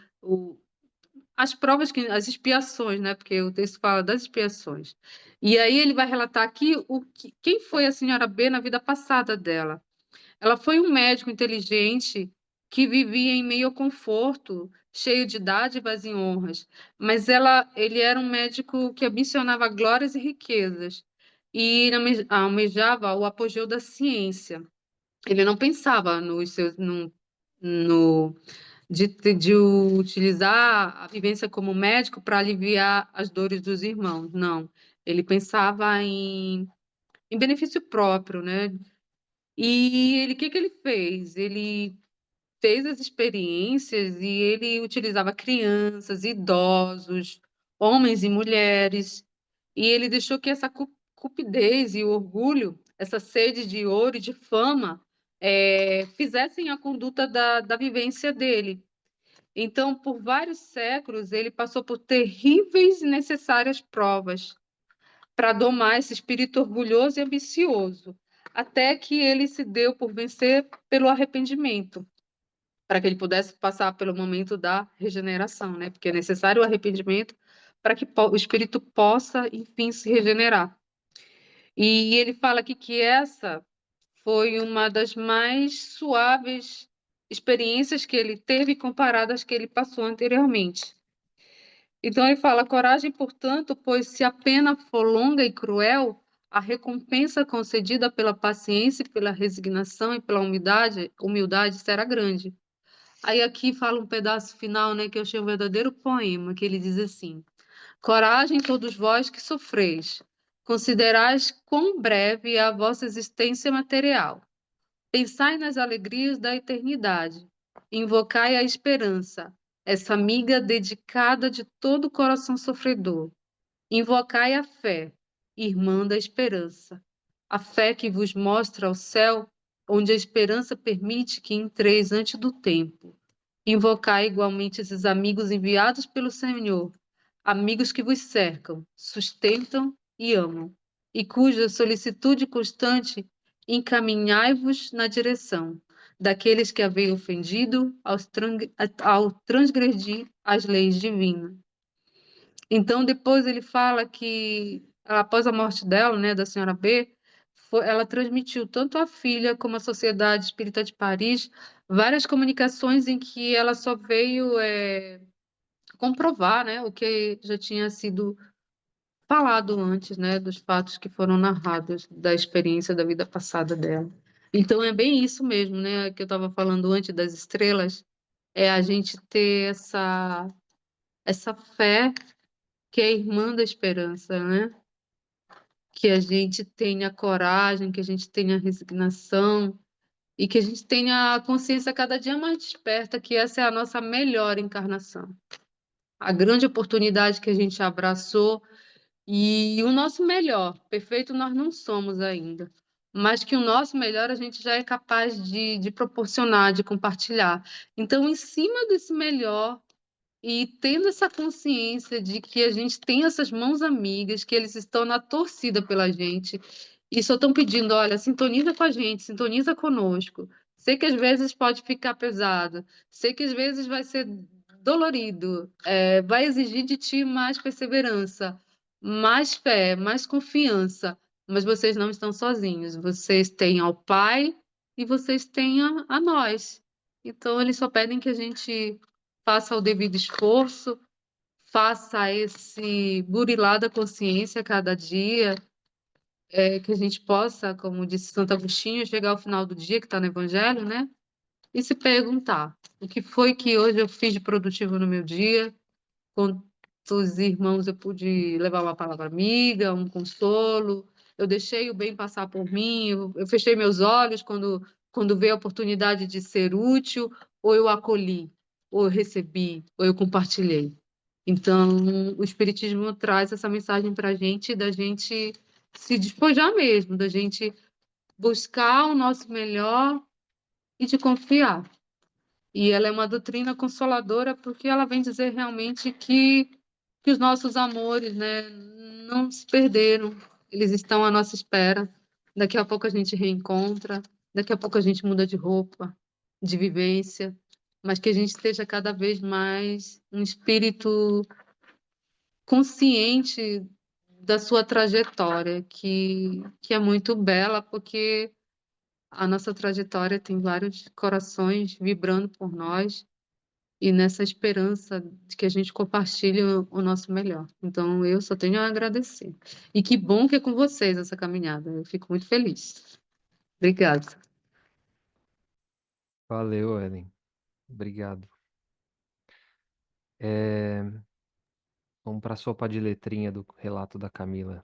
as provas, as expiações, né? Porque o texto fala das expiações. E aí ele vai relatar aqui quem foi a senhora B na vida passada dela. Ela foi um médico inteligente que vivia em meio ao conforto, cheio de dádivas e honras, mas ele era um médico que ambicionava glórias e riquezas e almejava o apogeu da ciência. Ele não pensava no, de utilizar a vivência como médico para aliviar as dores dos irmãos. Não. Ele pensava em benefício próprio, né? E o que que ele fez? Ele fez as experiências e ele utilizava crianças, idosos, homens e mulheres, e ele deixou que essa cupidez e o orgulho, essa sede de ouro e de fama, fizessem a conduta da vivência dele. Então, por vários séculos, ele passou por terríveis e necessárias provas para domar esse espírito orgulhoso e ambicioso, até que ele se deu por vencer pelo arrependimento, para que ele pudesse passar pelo momento da regeneração, né? Porque é necessário o arrependimento para que o espírito possa, enfim, se regenerar. E ele fala aqui que essa foi uma das mais suaves experiências que ele teve comparadas às que ele passou anteriormente. Então ele fala: coragem, portanto, pois se a pena for longa e cruel, a recompensa concedida pela paciência, pela resignação e pela humildade será grande. Aí aqui fala um pedaço final, né, que eu achei um verdadeiro poema, que ele diz assim: coragem, todos vós que sofreis, considerais quão breve é a vossa existência material. Pensai nas alegrias da eternidade. Invocai a esperança, essa amiga dedicada de todo o coração sofredor. Invocai a fé, irmã da esperança. A fé que vos mostra o céu, onde a esperança permite que entreis antes do tempo. Invocai igualmente esses amigos enviados pelo Senhor, amigos que vos cercam, sustentam e amam, e cuja solicitude constante encaminhai-vos na direção daqueles que havem ofendido ao transgredir as leis divinas. Então, depois ele fala que, após a morte dela, né, da senhora B, ela transmitiu tanto à filha como à Sociedade Espírita de Paris várias comunicações em que ela só veio comprovar, né, o que já tinha sido falado antes, né, dos fatos que foram narrados da experiência da vida passada dela. Então é bem isso mesmo, né, que eu estava falando antes das estrelas, é a gente ter essa fé que é irmã da esperança, né? Que a gente tenha coragem, que a gente tenha resignação e que a gente tenha a consciência cada dia mais desperta que essa é a nossa melhor encarnação. A grande oportunidade que a gente abraçou e o nosso melhor, perfeito nós não somos ainda, mas que o nosso melhor a gente já é capaz de proporcionar, de compartilhar. Então, em cima desse melhor, e tendo essa consciência de que a gente tem essas mãos amigas, que eles estão na torcida pela gente, e só estão pedindo, olha, sintoniza com a gente, sintoniza conosco. Sei que às vezes pode ficar pesado, sei que às vezes vai ser dolorido, vai exigir de ti mais perseverança, mais fé, mais confiança. Mas vocês não estão sozinhos. Vocês têm ao Pai e vocês têm a nós. Então, eles só pedem que a gente faça o devido esforço, faça esse burilar da consciência a cada dia, que a gente possa, como disse Santo Agostinho, chegar ao final do dia, que está no Evangelho, né? E se perguntar: o que foi que hoje eu fiz de produtivo no meu dia? Quantos irmãos eu pude levar uma palavra amiga, um consolo? Eu deixei o bem passar por mim? Eu fechei meus olhos quando veio a oportunidade de ser útil? Ou eu acolhi? Ou eu recebi? Ou eu compartilhei? Então, o Espiritismo traz essa mensagem para a gente, da gente se despojar mesmo, da gente buscar o nosso melhor e de confiar. E ela é uma doutrina consoladora porque ela vem dizer realmente que os nossos amores, né, não se perderam, eles estão à nossa espera. Daqui a pouco a gente reencontra, daqui a pouco a gente muda de roupa, de vivência, mas que a gente esteja cada vez mais um espírito consciente da sua trajetória, que é muito bela, porque a nossa trajetória tem vários corações vibrando por nós e nessa esperança de que a gente compartilhe o nosso melhor. Então, eu só tenho a agradecer. E que bom que é com vocês essa caminhada. Eu fico muito feliz. Obrigada. Valeu, Ellen. Obrigado. É, vamos para a sopa de letrinha do relato da Camila.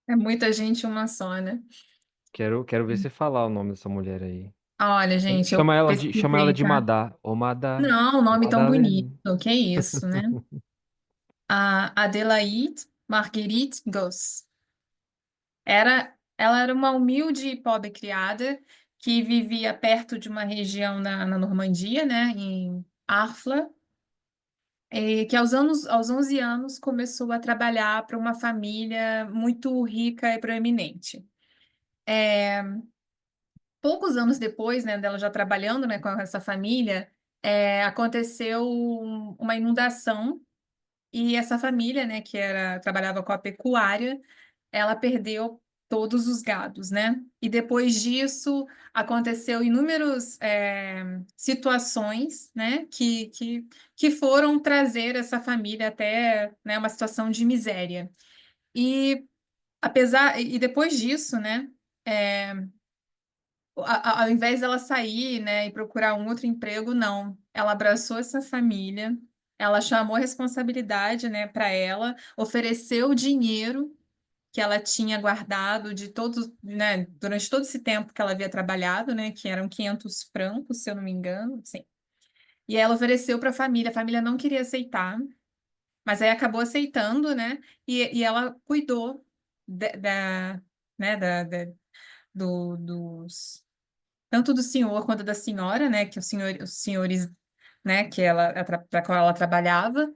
É muita gente uma só, né? Quero ver você falar o nome dessa mulher aí. Olha, gente, eu Chama ela pesquisei, de tá? Madá. Ô, Madá. Não, Ô, nome tão bonito, Madalena. que é isso, né? A Adelaide Marguerite Goss. Ela era uma humilde e pobre criada que vivia perto de uma região na Normandia, né, em Harfleur, e que aos 11 anos começou a trabalhar para uma família muito rica e proeminente. Poucos anos depois, né, dela já trabalhando, né, com essa família, aconteceu uma inundação e essa família, né, trabalhava com a pecuária, ela perdeu todos os gados, né? E depois disso aconteceu inúmeras situações, né, que foram trazer essa família até, né, uma situação de miséria. E e depois disso, né, ao invés dela sair, né, e procurar um outro emprego, não. Ela abraçou essa família, ela chamou a responsabilidade, né, para ela, ofereceu dinheiro que ela tinha guardado de todos, né, durante todo esse tempo que ela havia trabalhado, né, que eram 500 francos, se eu não me engano, sim. E ela ofereceu para a família não queria aceitar, mas aí acabou aceitando, né, e ela cuidou né, dos tanto do senhor quanto da senhora, né, que os senhores, né, para qual ela trabalhava,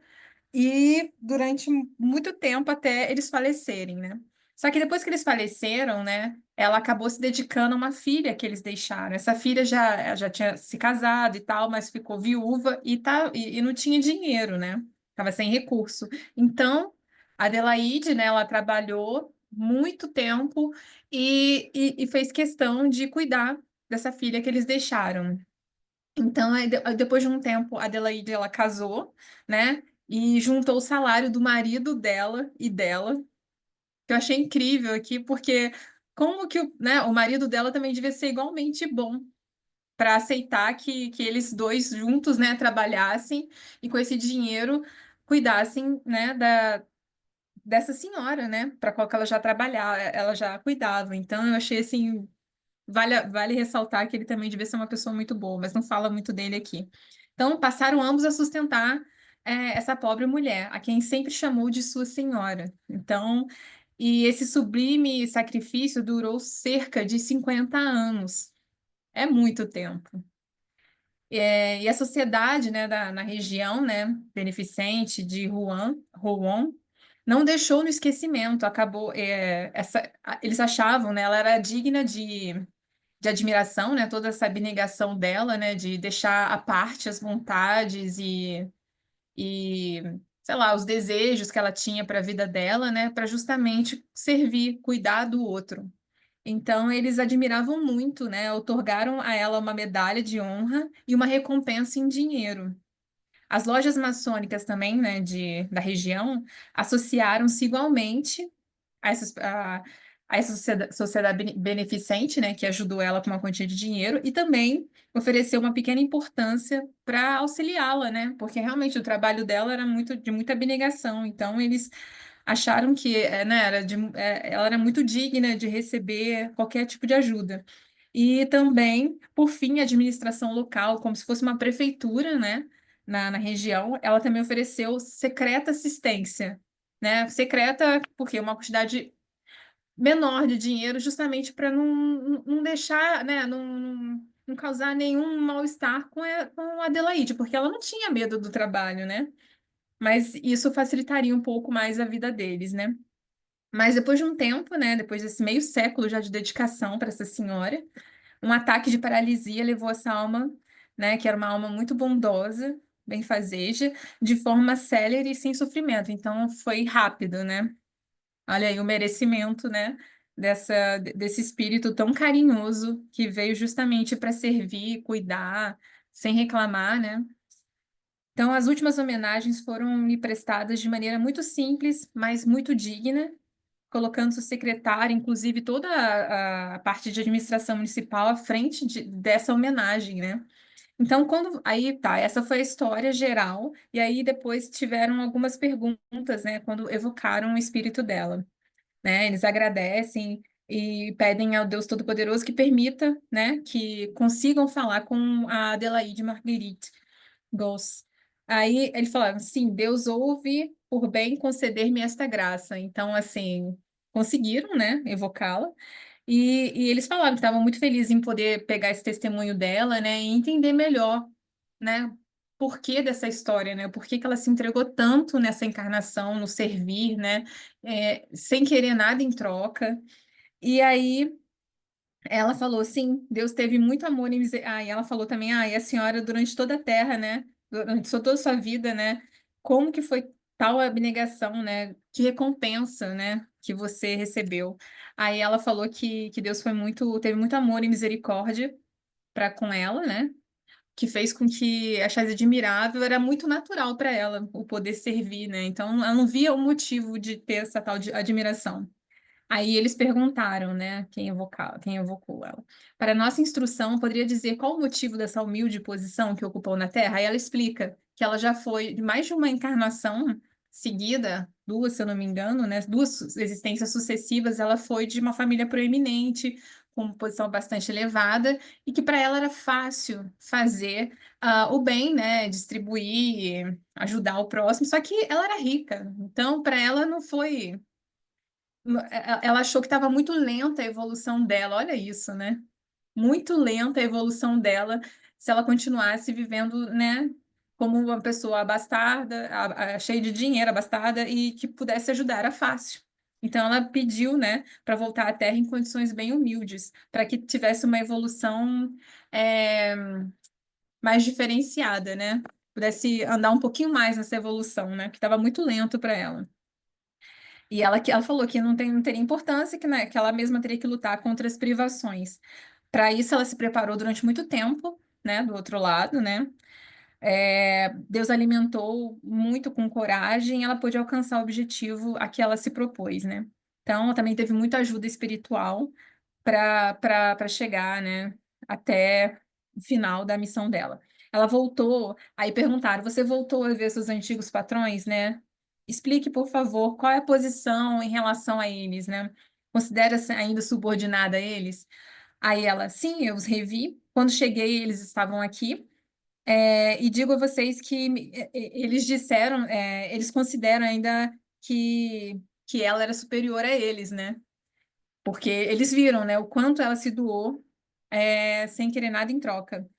e durante muito tempo até eles falecerem, né? Só que depois que eles faleceram, né, ela acabou se dedicando a uma filha que eles deixaram. Essa filha já tinha se casado e tal, mas ficou viúva e não tinha dinheiro, né? Tava sem recurso. Então, a Adelaide, né, ela trabalhou muito tempo e fez questão de cuidar dessa filha que eles deixaram. Então, aí depois de um tempo, a Adelaide, ela casou, né? E juntou o salário do marido dela e dela, que eu achei incrível aqui, porque como que o marido dela também devia ser igualmente bom para aceitar que eles dois juntos, né, trabalhassem e com esse dinheiro cuidassem, né, dessa senhora, né, para qual que ela já trabalhava, ela já cuidava. Então, eu achei assim. Vale ressaltar que ele também devia ser uma pessoa muito boa, mas não fala muito dele aqui. Então, passaram ambos a sustentar essa pobre mulher, a quem sempre chamou de sua senhora. Então, e esse sublime sacrifício durou cerca de 50 anos. É muito tempo. E a sociedade, né, na região, né, beneficente de Rouen, não deixou no esquecimento. Acabou, eles achavam, né, ela era digna de admiração, né? Toda essa abnegação dela, né? De deixar à parte as vontades e sei lá, os desejos que ela tinha para a vida dela, né, para justamente servir, cuidar do outro. Então, eles admiravam muito, né? Outorgaram a ela uma medalha de honra e uma recompensa em dinheiro. As lojas maçônicas também, né, da região, associaram-se igualmente a essa sociedade beneficente, né, que ajudou ela com uma quantia de dinheiro e também ofereceu uma pequena importância para auxiliá-la, né, porque realmente o trabalho dela era de muita abnegação. Então, eles acharam que, né, ela era muito digna de receber qualquer tipo de ajuda. E também, por fim, a administração local, como se fosse uma prefeitura, né, na região, ela também ofereceu secreta assistência, né? Secreta, porque uma quantidade menor de dinheiro, justamente para não deixar, né, não causar nenhum mal-estar com a Adelaide, porque ela não tinha medo do trabalho, né? Mas isso facilitaria um pouco mais a vida deles, né? Mas depois de um tempo, né, depois desse meio século já de dedicação para essa senhora, um ataque de paralisia levou essa alma, né, que era uma alma muito bondosa, benfazeja, de forma célere e sem sofrimento. Então foi rápido, né? Olha aí o merecimento, né, desse espírito tão carinhoso que veio justamente para servir, cuidar, sem reclamar, né? Então as últimas homenagens foram me prestadas de maneira muito simples, mas muito digna, colocando seu secretário, inclusive toda a parte de administração municipal à frente dessa homenagem, né? Então, aí tá, essa foi a história geral, e aí depois tiveram algumas perguntas, né, quando evocaram o espírito dela, né? Eles agradecem e pedem ao Deus Todo-Poderoso que permita, né, que consigam falar com a Adelaide Marguerite Goss. Aí ele falava, sim, Deus ouve por bem conceder-me esta graça. Então, assim, conseguiram, né, evocá-la. E eles falaram que estavam muito felizes em poder pegar esse testemunho dela, né, e entender melhor, né, por que dessa história, né, por que que ela se entregou tanto nessa encarnação, no servir, né, sem querer nada em troca. E aí ela falou, sim, Deus teve muito amor e misericórdia. Ah, e ela falou também, e a senhora, durante toda a terra, né? Durante toda a sua vida, né? Como que foi tal abnegação, né? Que recompensa, né? Que você recebeu. Aí ela falou que Deus teve muito amor e misericórdia para com ela, né? Que fez com que achasse admirável, era muito natural para ela o poder servir, né? Então ela não via o motivo de ter essa tal de admiração. Aí eles perguntaram, né, quem evocou ela. Para nossa instrução, poderia dizer qual o motivo dessa humilde posição que ocupou na Terra? Aí ela explica que ela já foi de mais de uma encarnação seguida, duas, se eu não me engano, né, duas existências sucessivas, ela foi de uma família proeminente, com uma posição bastante elevada, e que para ela era fácil fazer o bem, né, distribuir, ajudar o próximo, só que ela era rica, então para ela não foi ela achou que estava muito lenta a evolução dela, olha isso, né? Muito lenta a evolução dela se ela continuasse vivendo, né, como uma pessoa abastada, cheia de dinheiro, abastada e que pudesse ajudar, era fácil. Então ela pediu, né, para voltar à Terra em condições bem humildes, para que tivesse uma evolução é, mais diferenciada, né? Pudesse andar um pouquinho mais nessa evolução, né? Que estava muito lento para ela. E ela falou que não teria importância, que, né, que ela mesma teria que lutar contra as privações. Para isso, ela se preparou durante muito tempo, né, do outro lado, né? Deus alimentou muito com coragem, ela pôde alcançar o objetivo a que ela se propôs, né? Então, ela também teve muita ajuda espiritual para chegar, né, até o final da missão dela. Ela voltou, aí perguntaram: você voltou a ver seus antigos patrões, né? Explique, por favor, qual é a posição em relação a eles, né? Considera-se ainda subordinada a eles? Aí ela, sim, eu os revi. Quando cheguei, eles estavam aqui. E digo a vocês que eles disseram, eles consideram ainda que ela era superior a eles, né? Porque eles viram, né, o quanto ela se doou, sem querer nada em troca.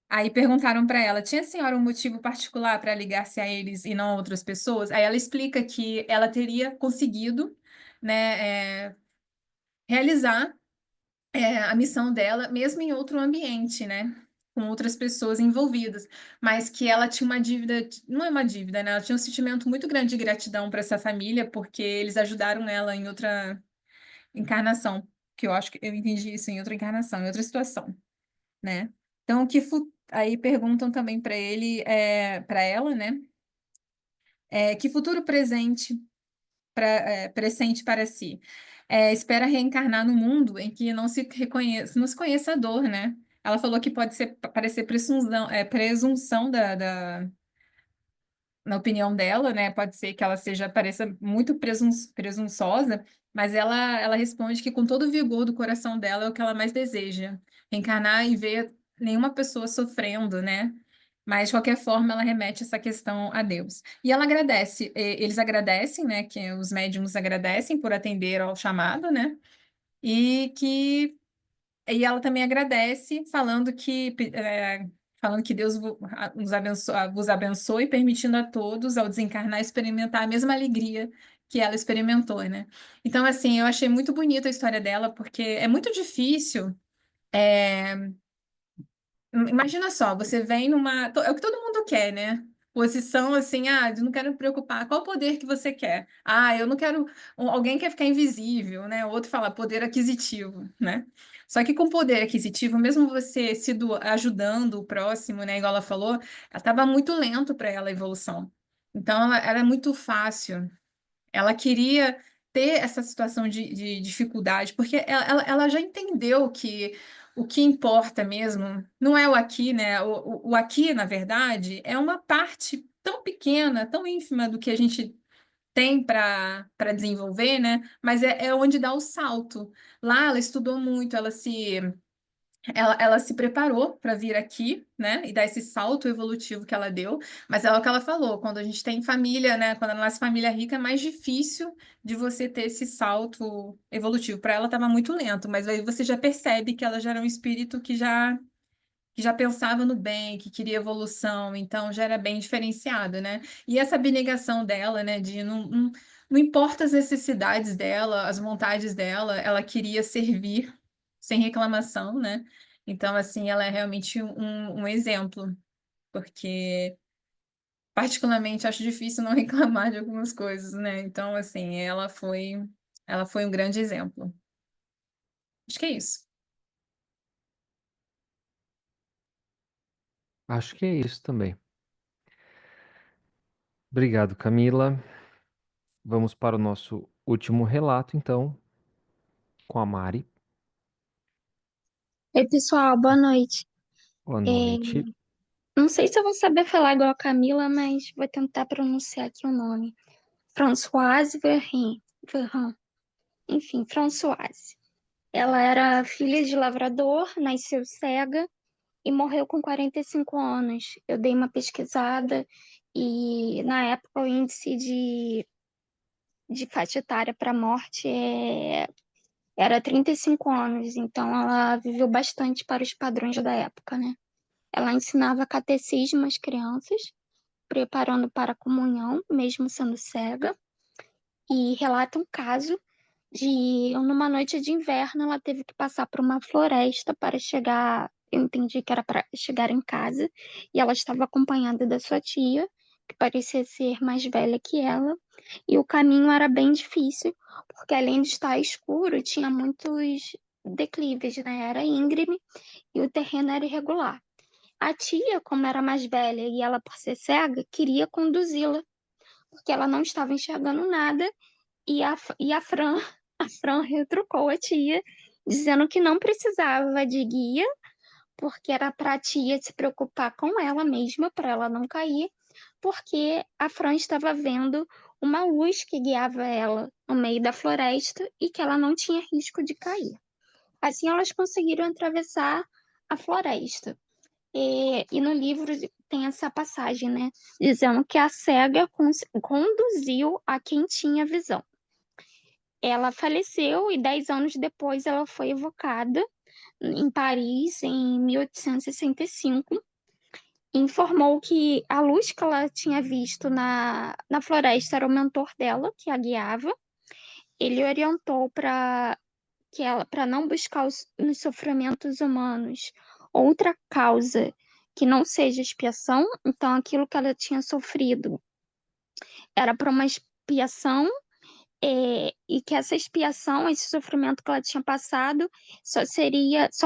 Aí perguntaram para ela: tinha a senhora um motivo particular para ligar-se a eles e não a outras pessoas? Aí ela explica que ela teria conseguido, né, realizar, a missão dela, mesmo em outro ambiente, né? com outras pessoas envolvidas, mas que ela tinha uma dívida, não é uma dívida, né? Ela tinha um sentimento muito grande de gratidão para essa família, porque eles ajudaram ela em outra encarnação, que eu acho que eu entendi isso em outra encarnação, em outra situação, né? Então, aí perguntam também para ele, para ela, né? Que futuro presente para si? Espera reencarnar no mundo em que não se conheça a dor, né? Ela falou que pode parecer presunção na opinião dela, né? Pode ser que ela pareça muito presunçosa, mas ela responde que com todo o vigor do coração dela é o que ela mais deseja, reencarnar e ver nenhuma pessoa sofrendo, né? Mas de qualquer forma ela remete essa questão a Deus. E ela agradece, eles agradecem, né? Que os médiums agradecem por atender ao chamado, né? E que e ela também agradece, falando que Deus vos abençoe, permitindo a todos, ao desencarnar, experimentar a mesma alegria que ela experimentou, né? Então, assim, eu achei muito bonita a história dela, porque é muito difícil. Imagina só, você vem É o que todo mundo quer, né? Posição assim, eu não quero me preocupar. Qual poder que você quer? Eu não quero. Alguém quer ficar invisível, né? O outro fala poder aquisitivo, né? Só que com poder aquisitivo, mesmo você ajudando o próximo, né? Igual ela falou, estava muito lento para ela a evolução. Então, ela é muito fácil. Ela queria ter essa situação de dificuldade, porque ela já entendeu que o que importa mesmo não é o aqui, né? O aqui, na verdade, é uma parte tão pequena, tão ínfima do que a gente tem para desenvolver, né? Mas é onde dá o salto. Lá ela estudou muito, ela se preparou para vir aqui, né, e dar esse salto evolutivo que ela deu, mas é o que ela falou, quando a gente tem família, né, quando ela nasce família rica, é mais difícil de você ter esse salto evolutivo. Para ela estava muito lento, mas aí você já percebe que ela já era um espírito que já pensava no bem, que queria evolução, então já era bem diferenciado, né? E essa abnegação dela, né, de não importa as necessidades dela, as vontades dela, ela queria servir sem reclamação, né? Então, assim, ela é realmente um exemplo, porque particularmente acho difícil não reclamar de algumas coisas, né? Então, assim, ela foi um grande exemplo. Acho que é isso. Acho que é isso também. Obrigado, Camila. Vamos para o nosso último relato, então, com a Mari. Oi, pessoal, boa noite. Boa É, noite. não sei se eu vou saber falar igual a Camila, mas vou tentar pronunciar aqui o nome. Françoise Verrin. Enfim, Françoise. Ela era filha de lavrador, nasceu cega e morreu com 45 anos. Eu dei uma pesquisada e, na época, o índice de faixa etária para morte era 35 anos. Então, ela viveu bastante para os padrões da época, né? Ela ensinava catecismo às crianças, preparando para a comunhão, mesmo sendo cega, e relata um caso de numa noite de inverno ela teve que passar por uma floresta para chegar, eu entendi que era para chegar em casa, e ela estava acompanhada da sua tia, que parecia ser mais velha que ela, e o caminho era bem difícil, porque além de estar escuro, tinha muitos declives, né? Era íngreme e o terreno era irregular. A tia, como era mais velha e ela, por ser cega, queria conduzi-la, porque ela não estava enxergando nada, e a Fran, a Fran retrucou a tia, dizendo que não precisava de guia, porque era para a tia se preocupar com ela mesma, para ela não cair, porque a Fran estava vendo uma luz que guiava ela no meio da floresta e que ela não tinha risco de cair. Assim, elas conseguiram atravessar a floresta. E no livro tem essa passagem, né? Dizendo que a cega conduziu a quem tinha visão. Ela faleceu e 10 anos depois ela foi evocada em Paris, em 1865. E informou que a luz que ela tinha visto na floresta era o mentor dela, que a guiava. Ele orientou para não buscar nos sofrimentos humanos outra causa que não seja expiação, então aquilo que ela tinha sofrido era para uma expiação, e que essa expiação, esse sofrimento que ela tinha passado, só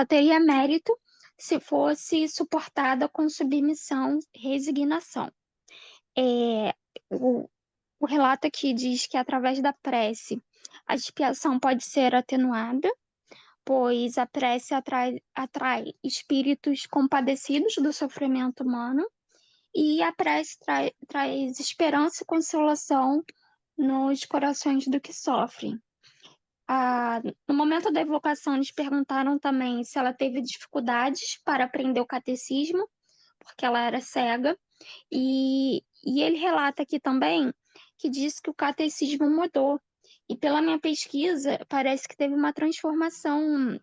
teria mérito se fosse suportada com submissão, resignação. É, o, o relato aqui diz que através da prece a expiação pode ser atenuada, pois a prece atrai espíritos compadecidos do sofrimento humano, e a prece traz esperança e consolação nos corações do que sofrem. No momento da evocação, eles perguntaram também se ela teve dificuldades para aprender o catecismo, porque ela era cega, e ele relata aqui também que diz que o catecismo mudou. E pela minha pesquisa, parece que teve uma transformação,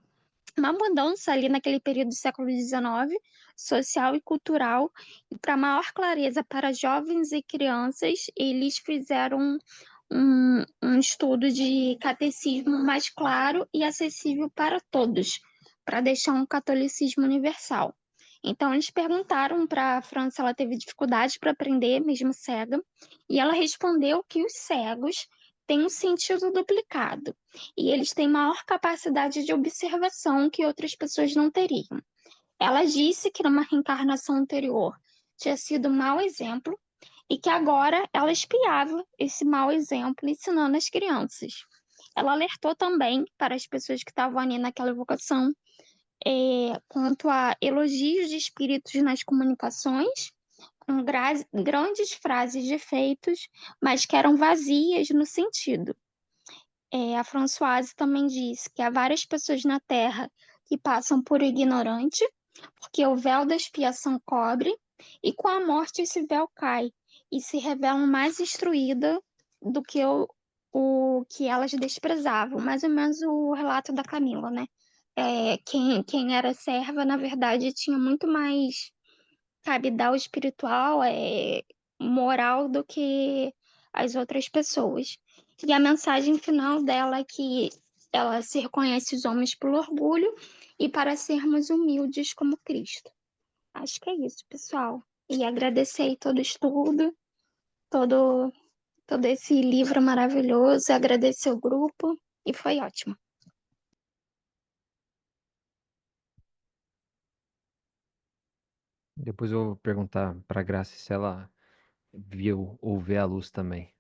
uma mudança ali naquele período do século XIX, social e cultural, e para maior clareza para jovens e crianças, eles fizeram um estudo de catecismo mais claro e acessível para todos, para deixar um catolicismo universal. Então, eles perguntaram para a França se ela teve dificuldade para aprender, mesmo cega, e ela respondeu que os cegos têm um sentido duplicado e eles têm maior capacidade de observação que outras pessoas não teriam. Ela disse que numa reencarnação anterior tinha sido um mau exemplo e que agora ela espiava esse mau exemplo ensinando as crianças. Ela alertou também para as pessoas que estavam ali naquela evocação, quanto a elogios de espíritos nas comunicações, com grandes frases de efeitos, mas que eram vazias no sentido. A Françoise também disse que há várias pessoas na Terra que passam por ignorante, porque o véu da expiação cobre, e com a morte esse véu cai, e se revelam mais instruídas do que o que elas desprezavam. Mais ou menos o relato da Camila, né? Quem era serva, na verdade, tinha muito mais cabidal espiritual, moral do que as outras pessoas. E a mensagem final dela é que ela se reconhece os homens pelo orgulho e para sermos humildes como Cristo. Acho que é isso, pessoal. E agradecer aí todo o estudo, todo, todo esse livro maravilhoso, agradecer o grupo, e foi ótimo. Depois eu vou perguntar pra Graça se ela viu ou vê a luz também.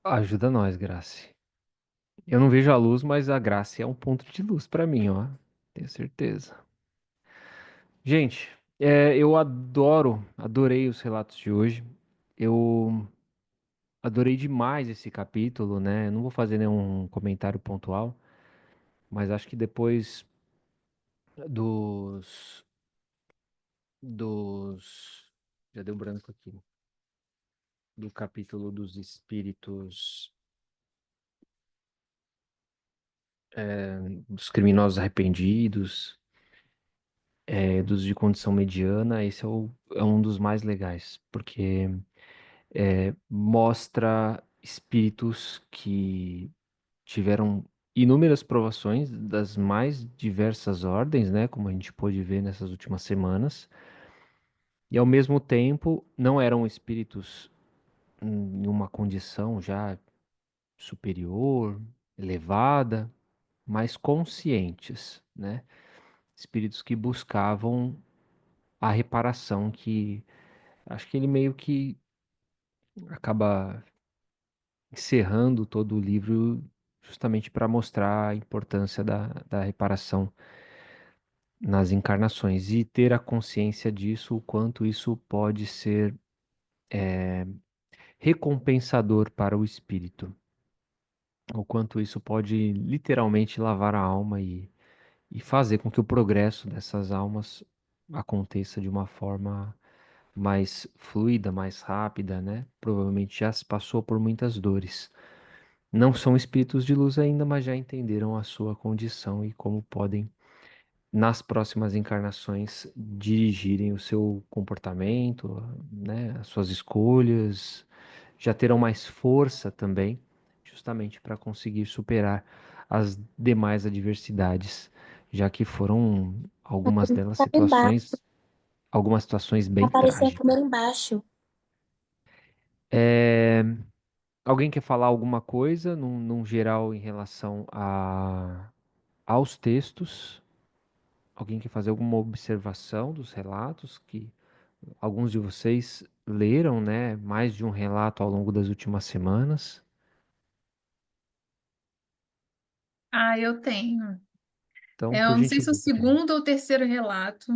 Ajuda nós, Grace. Eu não vejo a luz, mas a Grace é um ponto de luz pra mim, ó. Tenho certeza. Gente, eu adorei os relatos de hoje. Eu adorei demais esse capítulo, né? Não vou fazer nenhum comentário pontual, mas acho que depois dos, já deu branco aqui, do capítulo dos espíritos, dos criminosos arrependidos, dos de condição mediana, esse é um dos mais legais, porque mostra espíritos que tiveram inúmeras provações das mais diversas ordens, né, como a gente pôde ver nessas últimas semanas, e ao mesmo tempo não eram espíritos em uma condição já superior, elevada, mas conscientes, né? Espíritos que buscavam a reparação, que acho que ele meio que acaba encerrando todo o livro justamente para mostrar a importância da reparação nas encarnações e ter a consciência disso, o quanto isso pode ser recompensador para o espírito, o quanto isso pode literalmente lavar a alma e fazer com que o progresso dessas almas aconteça de uma forma mais fluida, mais rápida, né? Provavelmente já se passou por muitas dores. Não são espíritos de luz ainda, mas já entenderam a sua condição e como podem, nas próximas encarnações, dirigirem o seu comportamento, né? As suas escolhas, já terão mais força também, justamente para conseguir superar as demais adversidades, já que foram algumas delas Tá embaixo. algumas situações bem Apareceu aqui bem trágicas. embaixo. É, alguém quer falar alguma coisa, num geral, em relação aos textos? Alguém quer fazer alguma observação dos relatos que alguns de vocês leram, né? Mais de um relato ao longo das últimas semanas. Ah, eu tenho. Então, É, por eu não sei se é o gentileza, Kelly. segundo ou terceiro relato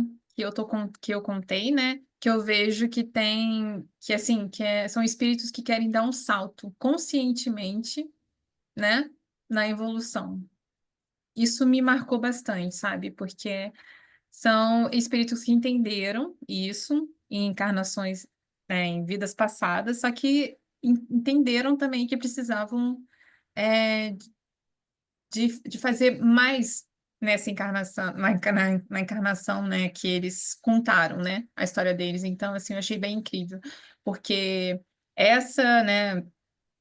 que eu contei, né? Que eu vejo que tem, que assim, são espíritos que querem dar um salto conscientemente, né? Na evolução. Isso me marcou bastante, sabe? Porque são espíritos que entenderam isso em encarnações, né, em vidas passadas, só que entenderam também que precisavam é, de fazer mais nessa encarnação, na encarnação, né, que eles contaram, né, a história deles. Então, assim, eu achei bem incrível, porque essa, né,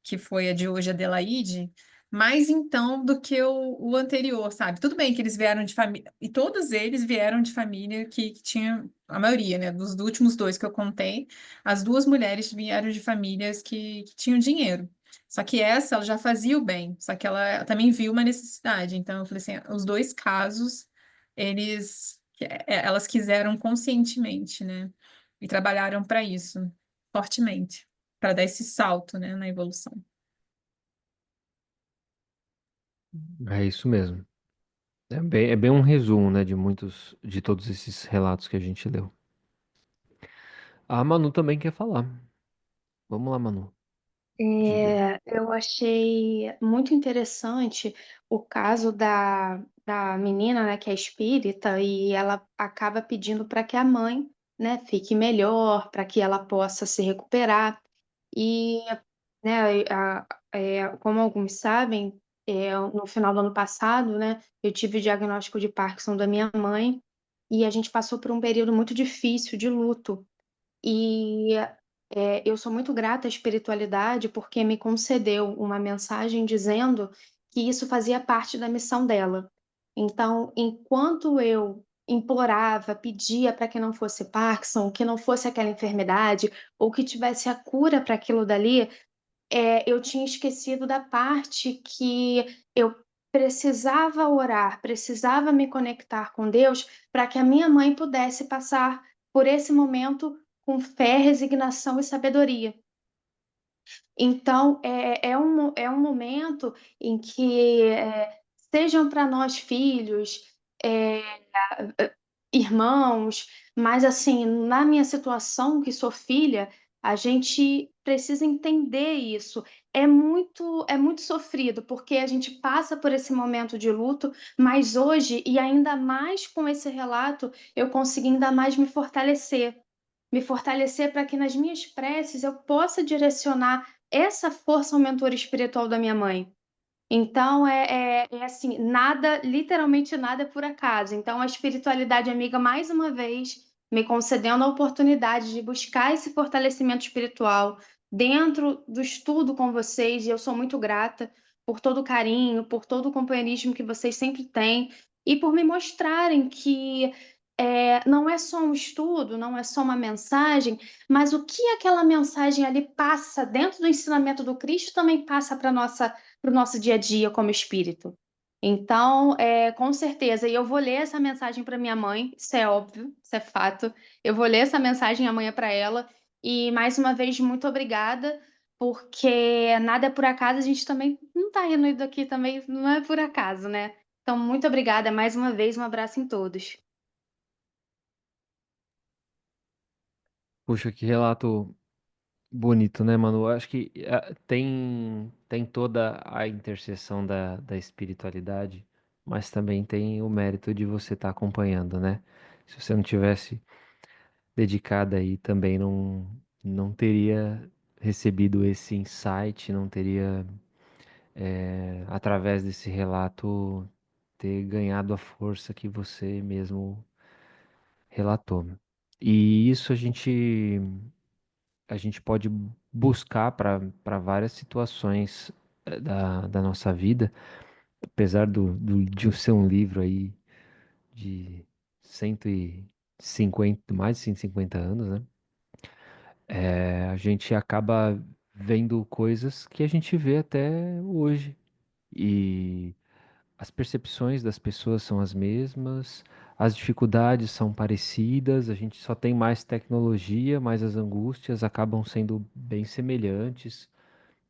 que foi a de hoje, Adelaide, mais então do que o anterior, sabe? Tudo bem que eles vieram de família, e todos eles vieram de família que tinha, a maioria, né, dos últimos dois que eu contei, as duas mulheres vieram de famílias que tinham dinheiro. Só que essa, ela já fazia o bem, só que ela também viu uma necessidade. Então, eu falei assim, os dois casos, elas quiseram conscientemente, né? E trabalharam para isso, fortemente, para dar esse salto, né, na evolução. É isso mesmo. É bem um resumo, né, de todos esses relatos que a gente leu. A Manu também quer falar. Vamos lá, Manu. Diga. Eu achei muito interessante o caso da menina, né, que é espírita, e ela acaba pedindo para que a mãe, né, fique melhor, para que ela possa se recuperar. E, né, como alguns sabem, no final do ano passado, né, eu tive o diagnóstico de Parkinson da minha mãe, e a gente passou por um período muito difícil de luto. E eu sou muito grata à espiritualidade porque me concedeu uma mensagem dizendo que isso fazia parte da missão dela. Então, enquanto eu implorava, pedia para que não fosse Parkinson, que não fosse aquela enfermidade, ou que tivesse a cura para aquilo dali, eu tinha esquecido da parte que eu precisava orar, precisava me conectar com Deus para que a minha mãe pudesse passar por esse momento com fé, resignação e sabedoria. Então, é um momento em que, sejam para nós filhos, é, irmãos, mas assim, na minha situação, que sou filha, a gente precisa entender isso. É muito sofrido, porque a gente passa por esse momento de luto, mas hoje, e ainda mais com esse relato, eu consegui ainda mais me fortalecer para que nas minhas preces eu possa direcionar essa força ao mentor espiritual da minha mãe. Então é assim, nada, literalmente nada é por acaso. Então a espiritualidade amiga, mais uma vez, me concedendo a oportunidade de buscar esse fortalecimento espiritual dentro do estudo com vocês, e eu sou muito grata por todo o carinho, por todo o companheirismo que vocês sempre têm, e por me mostrarem que não é só um estudo, não é só uma mensagem, mas o que aquela mensagem ali passa dentro do ensinamento do Cristo também passa para o nosso dia a dia como espírito. Então, com certeza, e eu vou ler essa mensagem para minha mãe, isso é óbvio, isso é fato. Eu vou ler essa mensagem amanhã para ela. E mais uma vez, muito obrigada, porque nada é por acaso, a gente também não está reunido aqui também, não é por acaso, né? Então, muito obrigada mais uma vez, um abraço em todos. Puxa, que relato bonito, né, Manu? Eu acho que tem toda a interseção da espiritualidade, mas também tem o mérito de você estar acompanhando, né? Se você não tivesse dedicado aí, também não teria recebido esse insight, não teria, através desse relato, ter ganhado a força que você mesmo relatou. E isso a gente pode buscar para várias situações da nossa vida, apesar de ser um livro aí de 150, mais de 150 anos, né? A gente acaba vendo coisas que a gente vê até hoje. E as percepções das pessoas são as mesmas, as dificuldades são parecidas, a gente só tem mais tecnologia, mas as angústias acabam sendo bem semelhantes,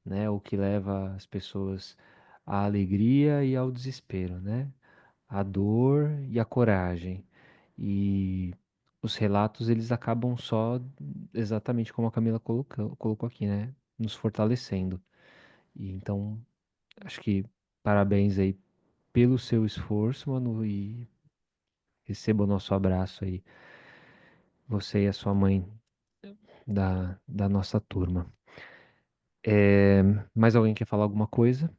né? O que leva as pessoas à alegria e ao desespero, né? A dor e a coragem. E os relatos, eles acabam só exatamente como a Camila colocou aqui, né? Nos fortalecendo. E então, acho que parabéns aí pelo seu esforço, mano, e receba o nosso abraço aí, você e a sua mãe da nossa turma. É, mais alguém quer falar alguma coisa?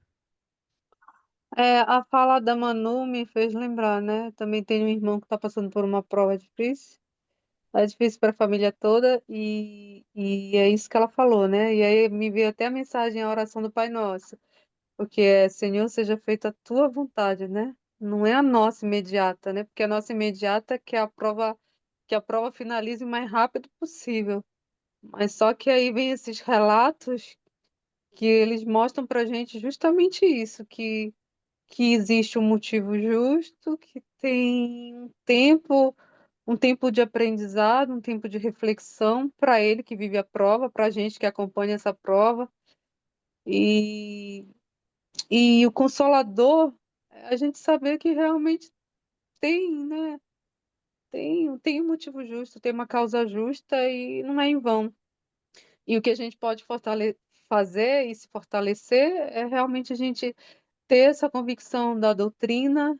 A fala da Manu me fez lembrar, né? Também tenho um irmão que está passando por uma prova difícil. É difícil para a família toda e é isso que ela falou, né? E aí me veio até a mensagem, a oração do Pai Nosso, porque é Senhor, seja feita a tua vontade, né? Não é a nossa imediata, né? Porque a nossa imediata é que a prova finalize o mais rápido possível. Mas só que aí vem esses relatos que eles mostram para gente justamente isso, que existe um motivo justo, que tem um tempo de aprendizado, um tempo de reflexão para ele que vive a prova, para a gente que acompanha essa prova. E, e o consolador, é a gente saber que realmente tem, né? Tem um motivo justo, tem uma causa justa e não é em vão. E o que a gente pode fazer e se fortalecer é realmente a gente ter essa convicção da doutrina,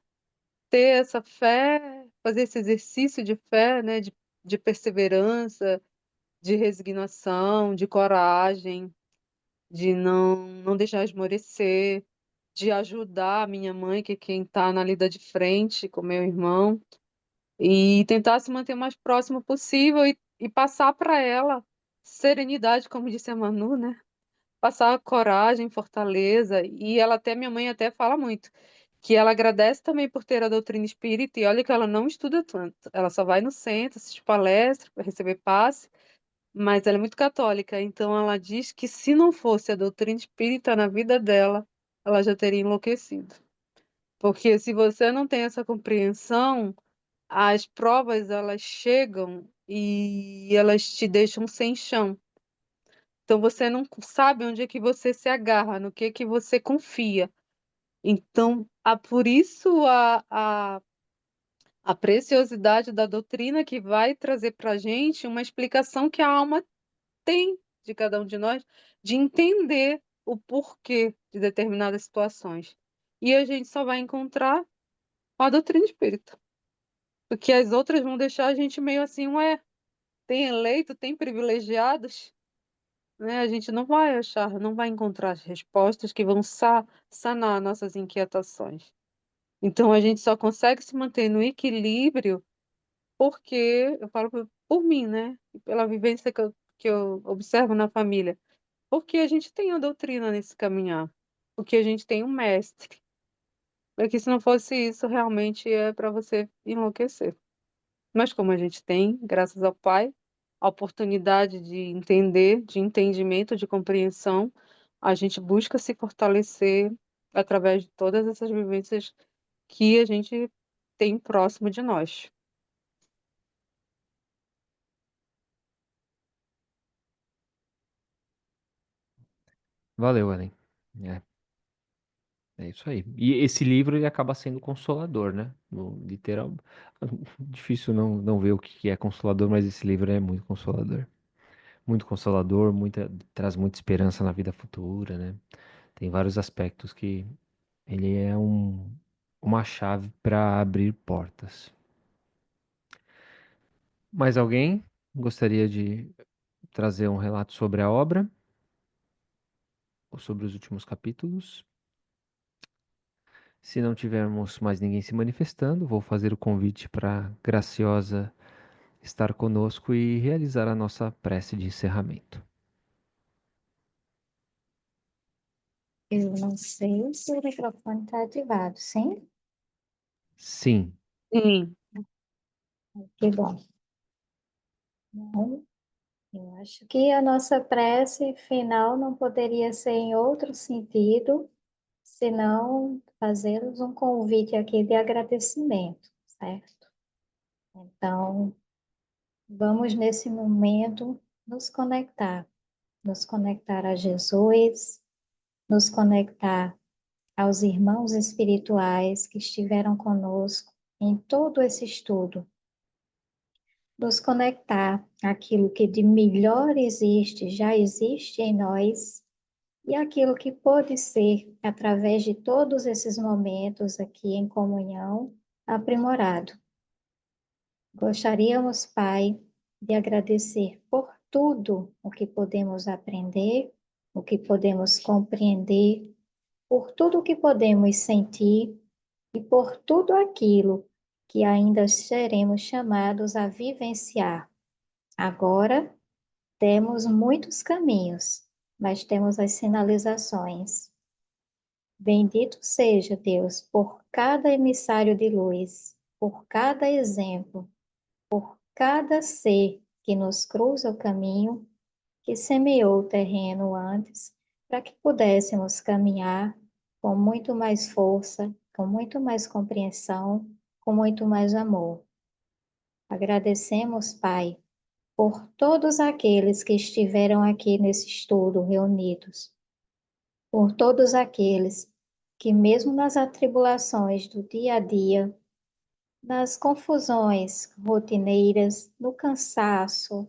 ter essa fé, fazer esse exercício de fé, né, de perseverança, de resignação, de coragem, de não deixar esmorecer, de ajudar a minha mãe, que é quem está na lida de frente com meu irmão, e tentar se manter o mais próximo possível e passar para ela serenidade, como disse a Manu, né? Passar coragem, fortaleza, e ela até, minha mãe até fala muito, que ela agradece também por ter a doutrina espírita, e olha que ela não estuda tanto, ela só vai no centro, assiste palestra, para receber passe, mas ela é muito católica, então ela diz que se não fosse a doutrina espírita na vida dela, ela já teria enlouquecido. Porque se você não tem essa compreensão, as provas elas chegam e elas te deixam sem chão. Então você não sabe onde é que você se agarra, no que você confia. Então, por isso a preciosidade da doutrina que vai trazer para a gente uma explicação que a alma tem de cada um de nós, de entender o porquê de determinadas situações. E a gente só vai encontrar com a doutrina espírita. Porque as outras vão deixar a gente meio assim, ué, tem eleito, tem privilegiados, né? A gente não vai achar, não vai encontrar as respostas que vão sanar nossas inquietações. Então a gente só consegue se manter no equilíbrio porque, eu falo por mim, né? E pela vivência que eu observo na família, porque a gente tem a doutrina nesse caminhar, porque a gente tem um mestre. Porque se não fosse isso, realmente é para você enlouquecer. Mas como a gente tem, graças ao Pai, a oportunidade de entender, de entendimento, de compreensão, a gente busca se fortalecer através de todas essas vivências que a gente tem próximo de nós. Valeu, Ellen. É, é isso aí. E esse livro ele acaba sendo consolador, né? No literal. Difícil não ver o que é consolador, mas esse livro é muito consolador. Muito consolador, traz muita esperança na vida futura, né? Tem vários aspectos que ele é uma chave para abrir portas. Mais alguém gostaria de trazer um relato sobre a obra ou sobre os últimos capítulos? Se não tivermos mais ninguém se manifestando, vou fazer o convite para Graciosa estar conosco e realizar a nossa prece de encerramento. Eu não sei se o microfone está ativado, sim? Sim, Sim, Que bom. Bom, eu acho que a nossa prece final não poderia ser em outro sentido, senão fazermos um convite aqui de agradecimento, certo? Então, vamos nesse momento nos conectar a Jesus, nos conectar aos irmãos espirituais que estiveram conosco em todo esse estudo, nos conectar àquilo que de melhor existe, já existe em nós, e aquilo que pode ser, através de todos esses momentos aqui em comunhão, aprimorado. Gostaríamos, Pai, de agradecer por tudo o que podemos aprender, o que podemos compreender, por tudo o que podemos sentir e por tudo aquilo que ainda seremos chamados a vivenciar. Agora temos muitos caminhos, mas temos as sinalizações. Bendito seja Deus por cada emissário de luz, por cada exemplo, cada ser que nos cruza o caminho, que semeou o terreno antes, para que pudéssemos caminhar com muito mais força, com muito mais compreensão, com muito mais amor. Agradecemos, Pai, por todos aqueles que estiveram aqui nesse estudo reunidos, por todos aqueles que, mesmo nas atribulações do dia a dia, nas confusões rotineiras, no cansaço,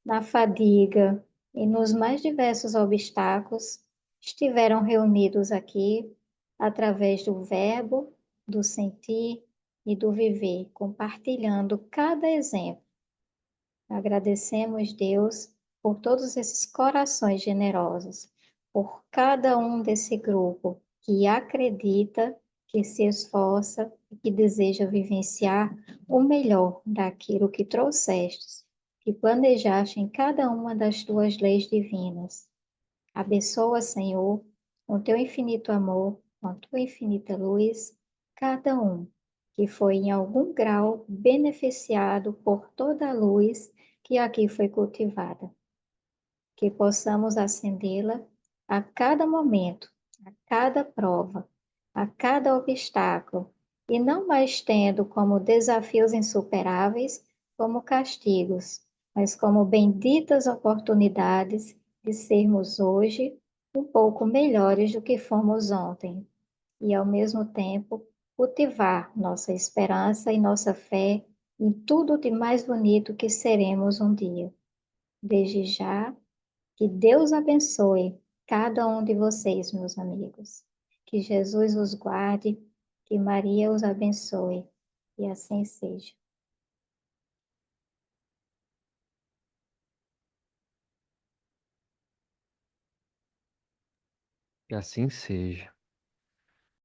na fadiga e nos mais diversos obstáculos, estiveram reunidos aqui através do verbo, do sentir e do viver, compartilhando cada exemplo. Agradecemos, Deus, por todos esses corações generosos, por cada um desse grupo que acredita, que se esforça e que deseja vivenciar o melhor daquilo que trouxestes, que planejaste em cada uma das tuas leis divinas. Abençoa, Senhor, com teu infinito amor, com tua infinita luz, cada um que foi em algum grau beneficiado por toda a luz que aqui foi cultivada. Que possamos acendê-la a cada momento, a cada prova, a cada obstáculo, e não mais tendo como desafios insuperáveis, como castigos, mas como benditas oportunidades de sermos hoje um pouco melhores do que fomos ontem, e ao mesmo tempo cultivar nossa esperança e nossa fé em tudo de mais bonito que seremos um dia. Desde já, que Deus abençoe cada um de vocês, meus amigos. Que Jesus os guarde, que Maria os abençoe, e assim seja. Que assim seja.